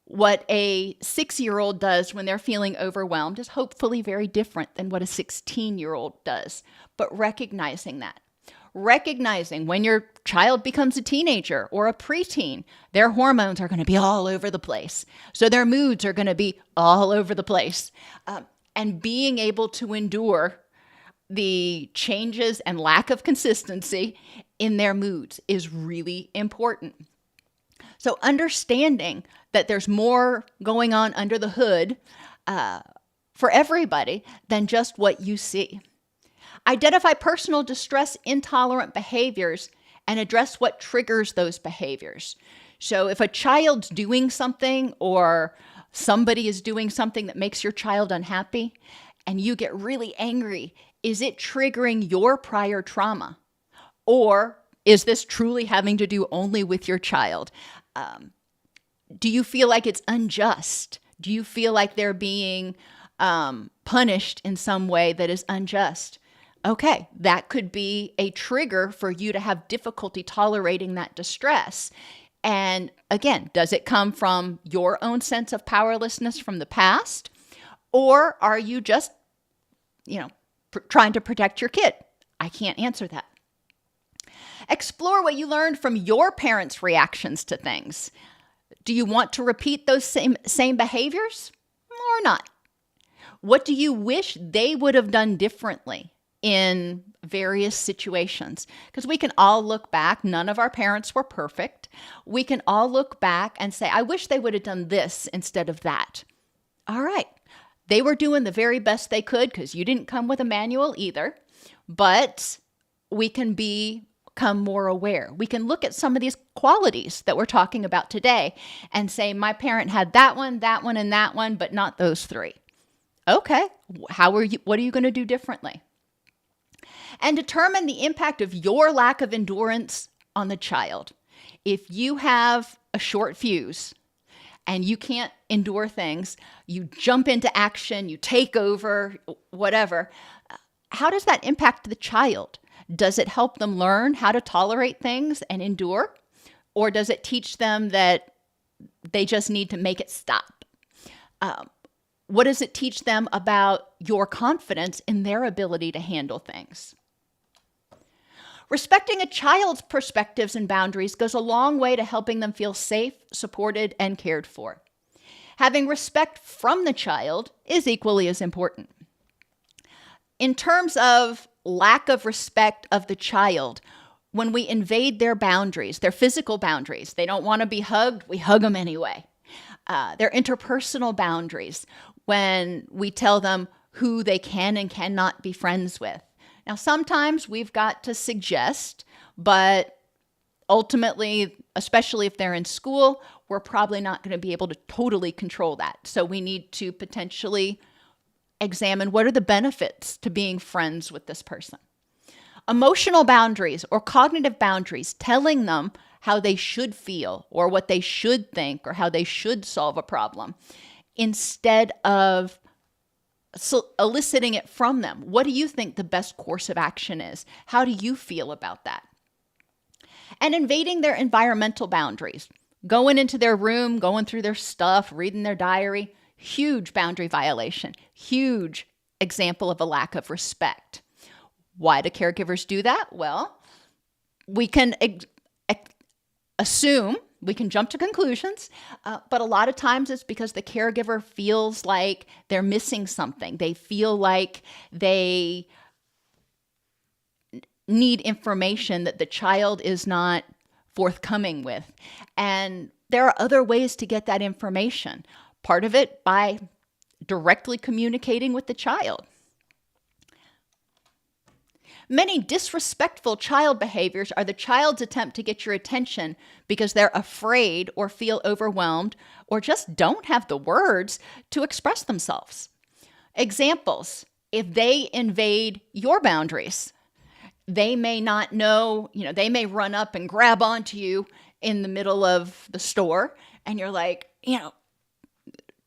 What a 6-year-old does when they're feeling overwhelmed is hopefully very different than what a 16-year-old does. But recognizing that. Recognizing when your child becomes a teenager or a preteen, their hormones are going to be all over the place. So their moods are going to be all over the place. And being able to endure the changes and lack of consistency in their moods is really important. So understanding that there's more going on under the hood for everybody than just what you see. Identify personal distress intolerant behaviors and address what triggers those behaviors. So if a child's doing something or somebody is doing something that makes your child unhappy and you get really angry, is it triggering your prior trauma? Or is this truly having to do only with your child? Do you feel like it's unjust? Do you feel like they're being punished in some way that is unjust? Okay, that could be a trigger for you to have difficulty tolerating that distress. And again, does it come from your own sense of powerlessness from the past? Or are you just, trying to protect your kid? I can't answer that. Explore what you learned from your parents' reactions to things. Do you want to repeat those same behaviors or not? What do you wish they would have done differently in various situations? Because we can all look back. None of our parents were perfect. We can all look back and say, I wish they would have done this instead of that. All right. They were doing the very best they could because you didn't come with a manual either. But we can become more aware. We can look at some of these qualities that we're talking about today and say, my parent had that one, and that one, but not those three. Okay, what are you going to do differently? And determine the impact of your lack of endurance on the child. If you have a short fuse and you can't endure things, you jump into action, you take over, whatever, how does that impact the child? Does it help them learn how to tolerate things and endure? Or does it teach them that they just need to make it stop? What does it teach them about your confidence in their ability to handle things? Respecting a child's perspectives and boundaries goes a long way to helping them feel safe, supported, and cared for. Having respect from the child is equally as important. In terms of lack of respect of the child, when we invade their boundaries, their physical boundaries, they don't want to be hugged, we hug them anyway. Their interpersonal boundaries, when we tell them who they can and cannot be friends with. Now, sometimes we've got to suggest, but ultimately, especially if they're in school, we're probably not going to be able to totally control that. So we need to potentially examine what are the benefits to being friends with this person. Emotional boundaries or cognitive boundaries, telling them how they should feel or what they should think or how they should solve a problem, instead of eliciting it from them. What do you think the best course of action is? How do you feel about that? And invading their environmental boundaries, going into their room, going through their stuff, reading their diary, huge boundary violation, huge example of a lack of respect. Why do caregivers do that? Well, we can assume, we can jump to conclusions, but a lot of times it's because the caregiver feels like they're missing something. They feel like they need information that the child is not forthcoming with. And there are other ways to get that information. Part of it by directly communicating with the child. Many disrespectful child behaviors are the child's attempt to get your attention because they're afraid or feel overwhelmed or just don't have the words to express themselves. Examples: if they invade your boundaries, they may not know, they may run up and grab onto you in the middle of the store and you're like,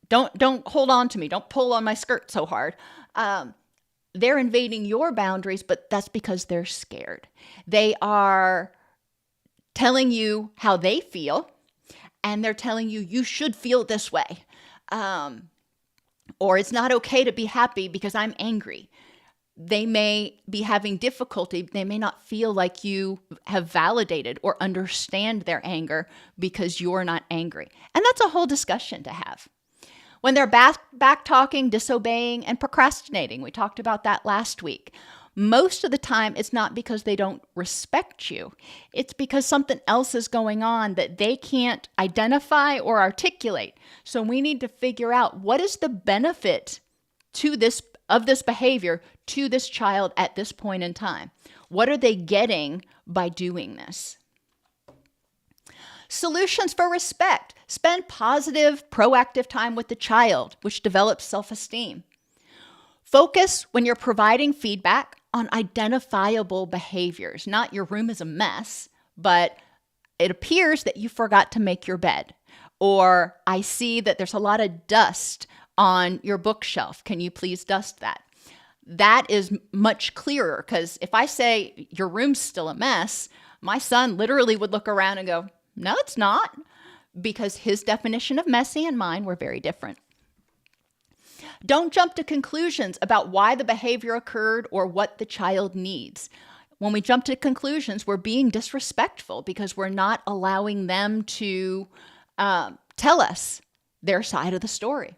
don't hold on to me. Don't pull on my skirt so hard. They're invading your boundaries, but that's because they're scared. They are telling you how they feel, and they're telling you you should feel this way. Or it's not okay to be happy because I'm angry. They may be having difficulty. They may not feel like you have validated or understand their anger because you're not angry. And that's a whole discussion to have. When they're back-talking, disobeying, and procrastinating, we talked about that last week. Most of the time, it's not because they don't respect you. It's because something else is going on that they can't identify or articulate. So we need to figure out what is the benefit of this behavior to this child at this point in time. What are they getting by doing this? Solutions for respect. Spend positive, proactive time with the child, which develops self-esteem. Focus when you're providing feedback on identifiable behaviors. Not your room is a mess, but it appears that you forgot to make your bed. Or I see that there's a lot of dust on your bookshelf. Can you please dust that? That is much clearer because if I say your room's still a mess, my son literally would look around and go, no, it's not, because his definition of messy and mine were very different. Don't jump to conclusions about why the behavior occurred or what the child needs. When we jump to conclusions, we're being disrespectful because we're not allowing them to tell us their side of the story.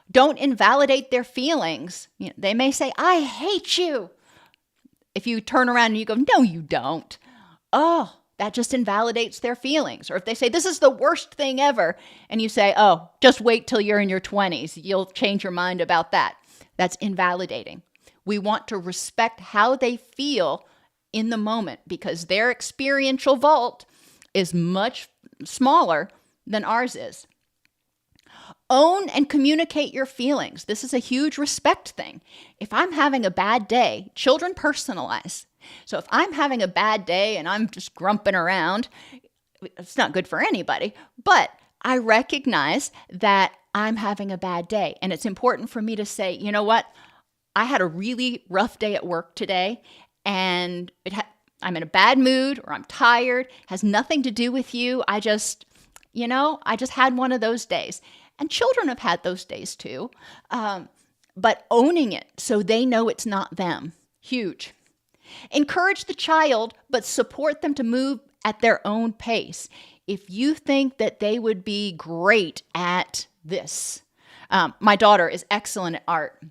Don't invalidate their feelings. They may say, I hate you. If you turn around and you go, no, you don't. Oh, that just invalidates their feelings. Or if they say, this is the worst thing ever, and you say, oh, just wait till you're in your 20s. You'll change your mind about that. That's invalidating. We want to respect how they feel in the moment because their experiential vault is much smaller than ours is. Own and communicate your feelings. This is a huge respect thing. If I'm having a bad day, children personalize. So if I'm having a bad day and I'm just grumping around, it's not good for anybody, but I recognize that I'm having a bad day. And it's important for me to say, you know what? I had a really rough day at work today, and I'm in a bad mood, or I'm tired. It has nothing to do with you. I just had one of those days. And children have had those days too. But owning it so they know it's not them. Huge. Encourage the child, but support them to move at their own pace. If you think that they would be great at this. My daughter is excellent at art.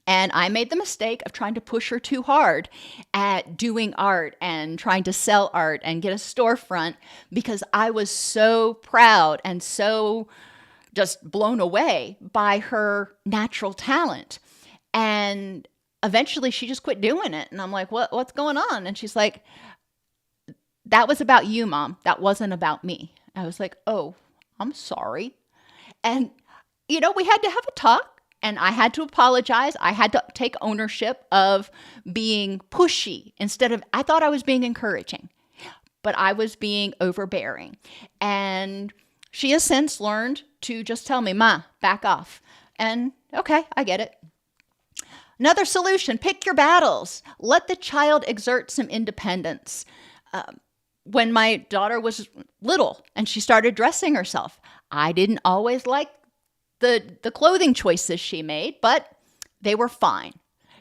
And I made the mistake of trying to push her too hard at doing art and trying to sell art and get a storefront because I was so proud and so just blown away by her natural talent. And eventually she just quit doing it. And I'm like, what's going on? And she's like, that was about you, Mom. That wasn't about me. I was like, oh, I'm sorry. And, we had to have a talk, and I had to apologize. I had to take ownership of being pushy I thought I was being encouraging, but I was being overbearing. And she has since learned to just tell me, Ma, back off. And okay, I get it. Another solution, pick your battles. Let the child exert some independence. When my daughter was little and she started dressing herself, I didn't always like the clothing choices she made, but they were fine.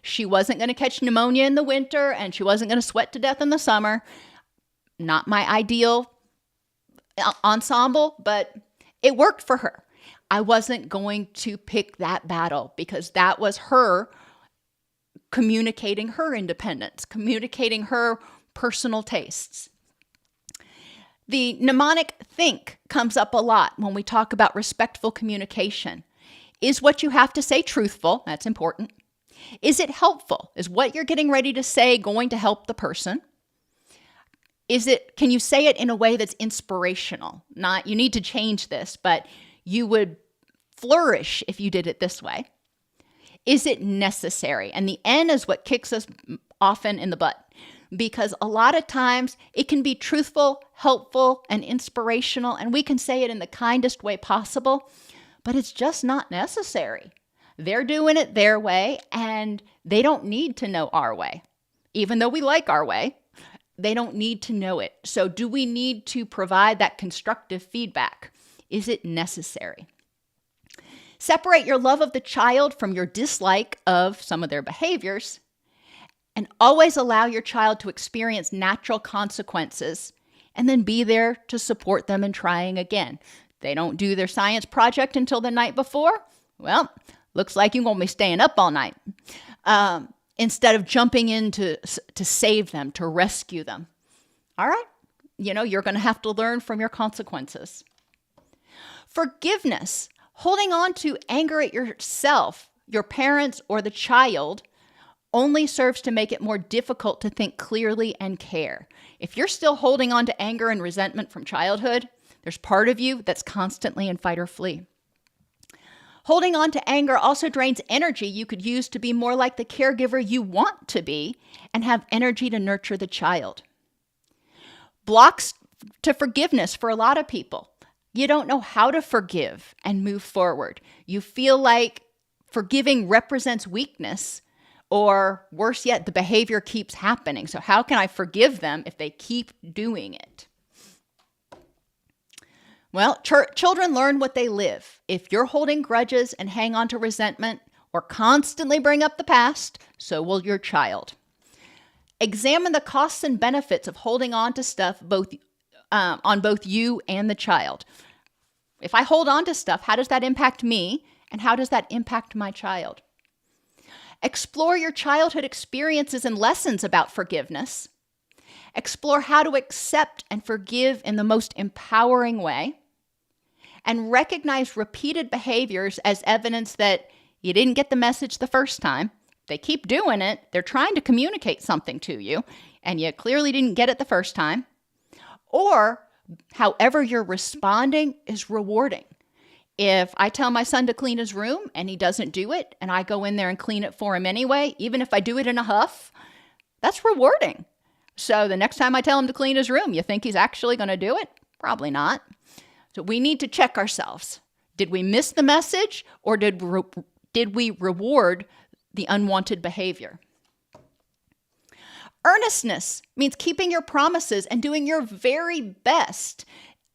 She wasn't going to catch pneumonia in the winter, and she wasn't going to sweat to death in the summer. Not my ideal ensemble, but it worked for her. I wasn't going to pick that battle because that was her communicating her independence, communicating her personal tastes. The mnemonic think comes up a lot when we talk about respectful communication. Is what you have to say truthful? That's important. Is it helpful? Is what you're getting ready to say going to help the person? Can you say it in a way that's inspirational? Not, you need to change this, but you would flourish if you did it this way. Is it necessary? And the N is what kicks us often in the butt, because a lot of times it can be truthful, helpful, and inspirational, and we can say it in the kindest way possible, but it's just not necessary. They're doing it their way, and they don't need to know our way. Even though we like our way, they don't need to know it. So do we need to provide that constructive feedback? Is it necessary? Separate your love of the child from your dislike of some of their behaviors, and always allow your child to experience natural consequences, and then be there to support them in trying again. They don't do their science project until the night before. Well, looks like you're going to be staying up all night. Instead of jumping in to save them, to rescue them. All right, you're going to have to learn from your consequences. Forgiveness, holding on to anger at yourself, your parents, or the child only serves to make it more difficult to think clearly and care. If you're still holding on to anger and resentment from childhood, there's part of you that's constantly in fight or flee. Holding on to anger also drains energy you could use to be more like the caregiver you want to be and have energy to nurture the child. Blocks to forgiveness for a lot of people. You don't know how to forgive and move forward. You feel like forgiving represents weakness, or worse yet, the behavior keeps happening. So how can I forgive them if they keep doing it? Well, children learn what they live. If you're holding grudges and hang on to resentment or constantly bring up the past, so will your child. Examine the costs and benefits of holding on to stuff on both you and the child. If I hold on to stuff, how does that impact me? And how does that impact my child? Explore your childhood experiences and lessons about forgiveness. Explore how to accept and forgive in the most empowering way. And recognize repeated behaviors as evidence that you didn't get the message the first time. They keep doing it. They're trying to communicate something to you, and you clearly didn't get it the first time. Or however you're responding is rewarding. If I tell my son to clean his room and he doesn't do it, and I go in there and clean it for him anyway, even if I do it in a huff, that's rewarding. So the next time I tell him to clean his room, you think he's actually going to do it? Probably not. So we need to check ourselves. Did we miss the message, or did we reward the unwanted behavior? Earnestness means keeping your promises and doing your very best.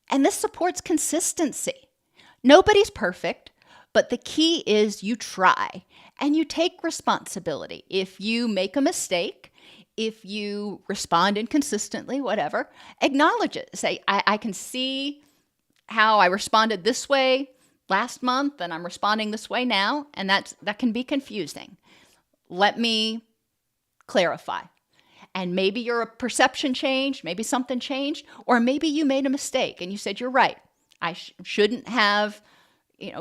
And this supports consistency. Nobody's perfect, but the key is you try and you take responsibility. If you make a mistake, if you respond inconsistently, whatever, acknowledge it. Say, I can see how I responded this way last month and I'm responding this way now, and that can be confusing. Let me clarify. And maybe your perception changed, maybe something changed, or maybe you made a mistake and you said, you're right. I shouldn't have,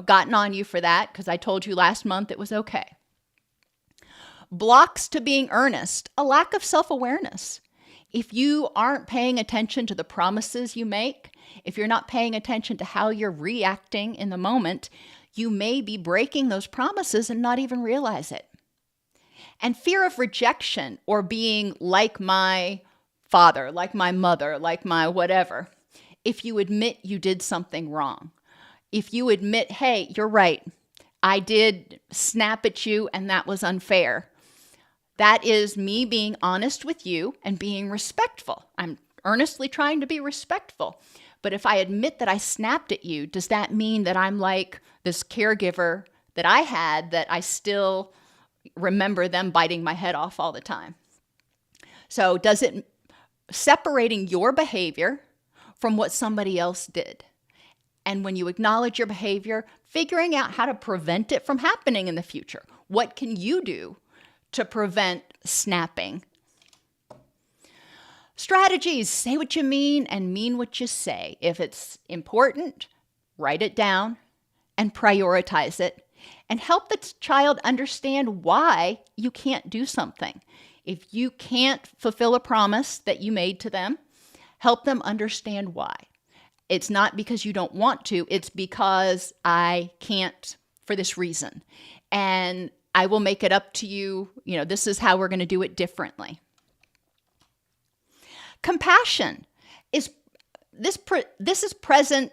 gotten on you for that because I told you last month it was okay. Blocks to being earnest, a lack of self-awareness. If you aren't paying attention to the promises you make, if you're not paying attention to how you're reacting in the moment, you may be breaking those promises and not even realize it. And fear of rejection or being like my father, like my mother, like my whatever. If you admit you did something wrong, if you admit, hey, you're right, I did snap at you and that was unfair. That is me being honest with you and being respectful. I'm earnestly trying to be respectful. But if I admit that I snapped at you, does that mean that I'm like this caregiver that I had that I still remember them biting my head off all the time? So does it separating your behavior from what somebody else did? And when you acknowledge your behavior, figuring out how to prevent it from happening in the future. What can you do to prevent snapping? Strategies: say what you mean and mean what you say. If it's important, write it down and prioritize it. And help the child understand why you can't do something. If you can't fulfill a promise that you made to them, help them understand why. It's not because you don't want to, it's because I can't for this reason. And I will make it up to you, this is how we're going to do it differently. Compassion is present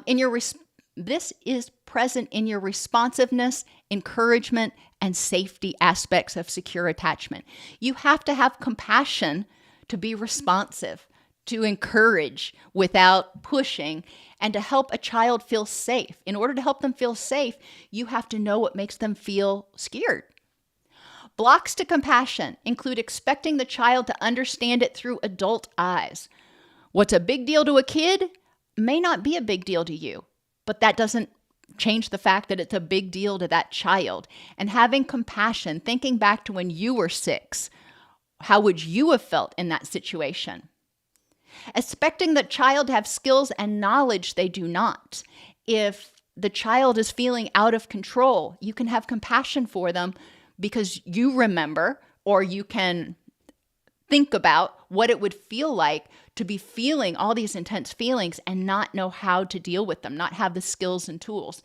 in your responsiveness, encouragement, and safety aspects of secure attachment. You have to have compassion to be responsive, to encourage without pushing, and to help a child feel safe. In order to help them feel safe, you have to know what makes them feel scared. Blocks to compassion include expecting the child to understand it through adult eyes. What's a big deal to a kid may not be a big deal to you, but that doesn't change the fact that it's a big deal to that child. And having compassion, thinking back to when you were 6, how would you have felt in that situation? Expecting the child to have skills and knowledge they do not. If the child is feeling out of control, you can have compassion for them because you remember, or you can think about what it would feel like to be feeling all these intense feelings and not know how to deal with them, not have the skills and tools.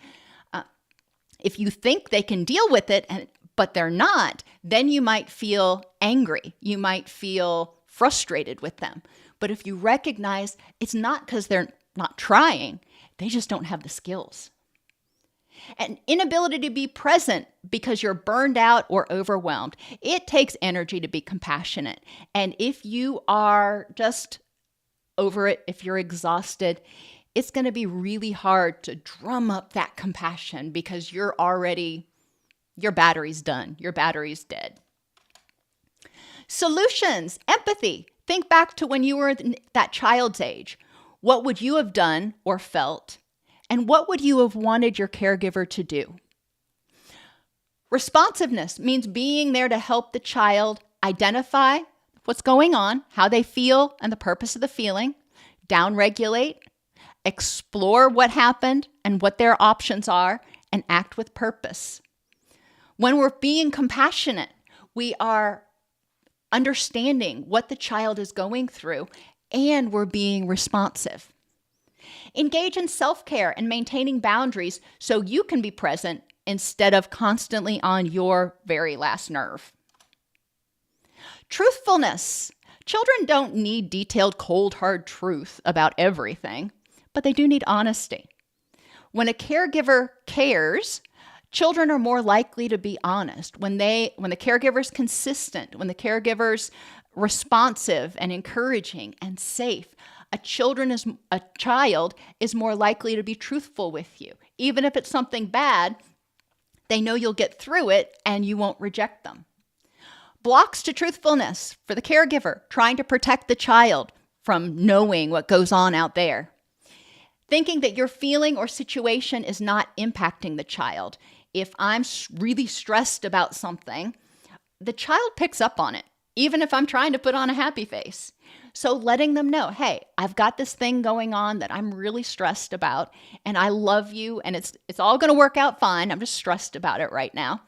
If you think they can deal with it, but they're not, then you might feel angry. You might feel frustrated with them. But if you recognize it's not because they're not trying, they just don't have the skills. An inability to be present because you're burned out or overwhelmed. It takes energy to be compassionate. And if you are just over it, if you're exhausted, it's going to be really hard to drum up that compassion because your battery's done. Your battery's dead. Solutions, empathy. Think back to when you were that child's age. What would you have done or felt? And what would you have wanted your caregiver to do? Responsiveness means being there to help the child identify what's going on, how they feel, and the purpose of the feeling, downregulate, explore what happened and what their options are, and act with purpose. When we're being compassionate, we are understanding what the child is going through, and we're being responsive. Engage in self-care and maintaining boundaries so you can be present instead of constantly on your very last nerve. Truthfulness. Children don't need detailed, cold, hard truth about everything, but they do need honesty. When a caregiver cares, children are more likely to be honest. When the caregiver's consistent, when the caregiver's responsive and encouraging and safe, a child is more likely to be truthful with you. Even if it's something bad, they know you'll get through it and you won't reject them. Blocks to truthfulness for the caregiver, trying to protect the child from knowing what goes on out there. Thinking that your feeling or situation is not impacting the child. If I'm really stressed about something, the child picks up on it, even if I'm trying to put on a happy face. So letting them know, hey, I've got this thing going on that I'm really stressed about, and I love you, and it's all going to work out fine. I'm just stressed about it right now.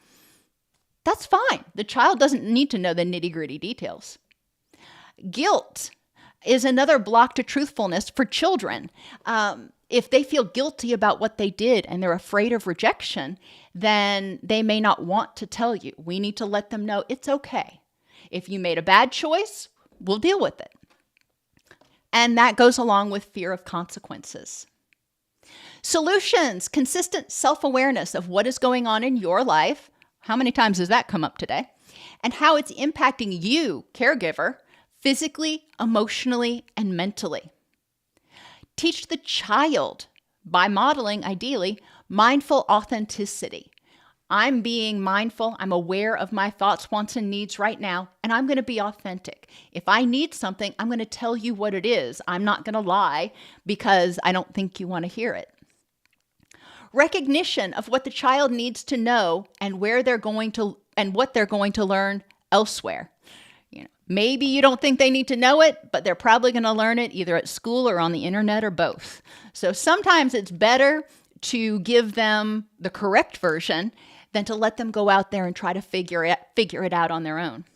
That's fine. The child doesn't need to know the nitty-gritty details. Guilt is another block to truthfulness for children. If they feel guilty about what they did and they're afraid of rejection, then they may not want to tell you. We need to let them know it's okay. If you made a bad choice, we'll deal with it. And that goes along with fear of consequences. Solutions, consistent self-awareness of what is going on in your life. How many times has that come up today? And how it's impacting you, caregiver, physically, emotionally, and mentally. Teach the child, by modeling, ideally, mindful authenticity. I'm being mindful. I'm aware of my thoughts, wants, and needs right now, and I'm going to be authentic. If I need something, I'm going to tell you what it is. I'm not going to lie because I don't think you want to hear it. Recognition of what the child needs to know and what they're going to learn elsewhere. Maybe you don't think they need to know it, but they're probably going to learn it either at school or on the internet or both. So sometimes it's better to give them the correct version than to let them go out there and try to figure it out on their own.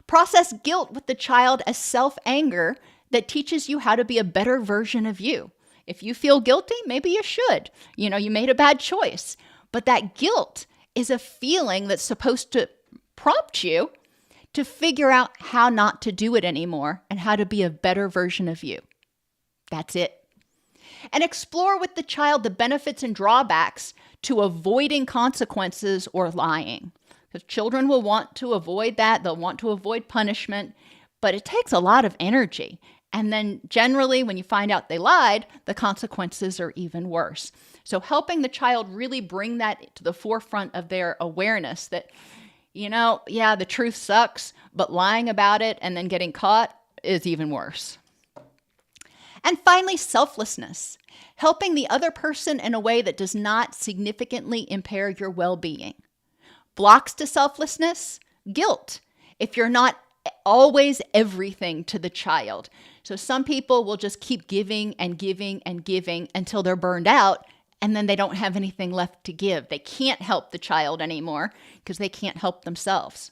Process guilt with the child as self-anger that teaches you how to be a better version of you. If you feel guilty, maybe you should. You made a bad choice. But that guilt is a feeling that's supposed to prompt you to figure out how not to do it anymore and how to be a better version of you. That's it. And explore with the child the benefits and drawbacks to avoiding consequences or lying. Because children will want to avoid that. They'll want to avoid punishment, but it takes a lot of energy. And then generally, when you find out they lied, the consequences are even worse. So helping the child really bring that to the forefront of their awareness that, the truth sucks, but lying about it and then getting caught is even worse. And finally, selflessness, helping the other person in a way that does not significantly impair your well-being. Blocks to selflessness, guilt. If you're not always everything to the child. So some people will just keep giving and giving and giving until they're burned out, and then they don't have anything left to give. They can't help the child anymore because they can't help themselves.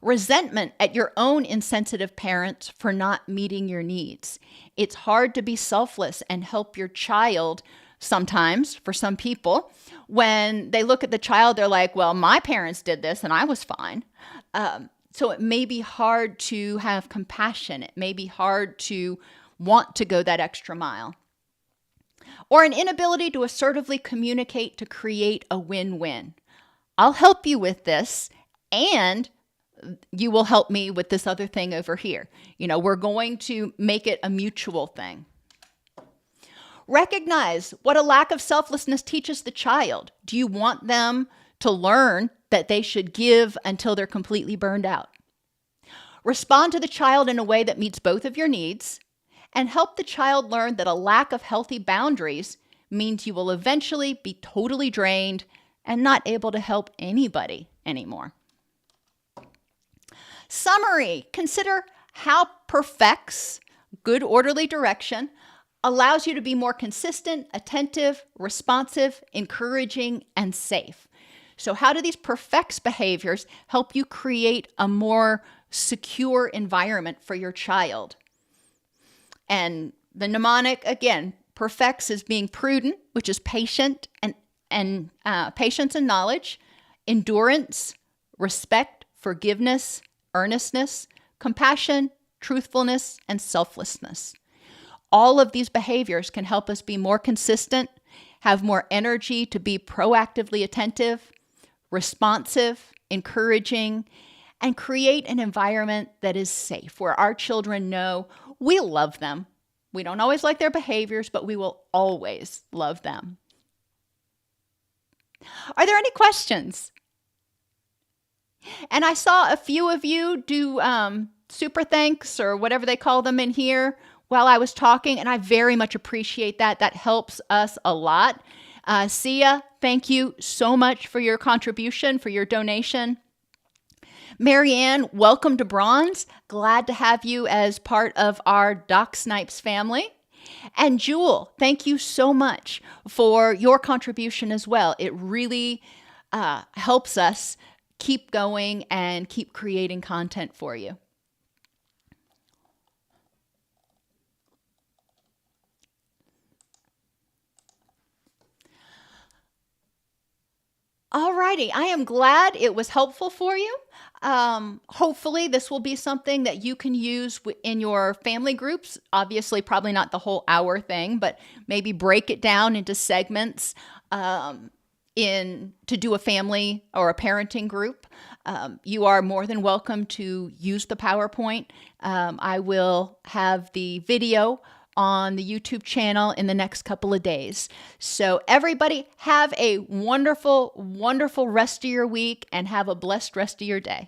Resentment at your own insensitive parents for not meeting your needs. It's hard to be selfless and help your child sometimes, for some people. When they look at the child, they're like, well, my parents did this and I was fine. So it may be hard to have compassion. It may be hard to want to go that extra mile. Or an inability to assertively communicate to create a win-win. I'll help you with this, and you will help me with this other thing over here. We're going to make it a mutual thing. Recognize what a lack of selflessness teaches the child. Do you want them to learn that they should give until they're completely burned out? Respond to the child in a way that meets both of your needs, and help the child learn that a lack of healthy boundaries means you will eventually be totally drained and not able to help anybody anymore. Summary, consider how perfects good orderly direction allows you to be more consistent, attentive, responsive, encouraging, and safe. So how do these perfects behaviors help you create a more secure environment for your child? And The mnemonic, again, perfects is being prudent, which is patient and patience and knowledge, endurance, respect, forgiveness, earnestness, compassion, truthfulness, and selflessness. All of these behaviors can help us be more consistent, have more energy to be proactively attentive, responsive, encouraging, and create an environment that is safe, where our children know we love them. We don't always like their behaviors, but we will always love them. Are there any questions? And I saw a few of you do super thanks or whatever they call them in here while I was talking, and I very much appreciate that. That helps us a lot. Sia, thank you so much for your contribution, for your donation. Marianne, welcome to Bronze. Glad to have you as part of our Doc Snipes family. And Jewel, thank you so much for your contribution as well. It really helps us keep going and keep creating content for you. Alrighty, I am glad it was helpful for you. Hopefully this will be something that you can use in your family groups. Obviously, probably not the whole hour thing, but maybe break it down into segments to do a family or a parenting group. You are more than welcome to use the PowerPoint. I will have the video on the YouTube channel in the next couple of days. So everybody have a wonderful, wonderful rest of your week and have a blessed rest of your day.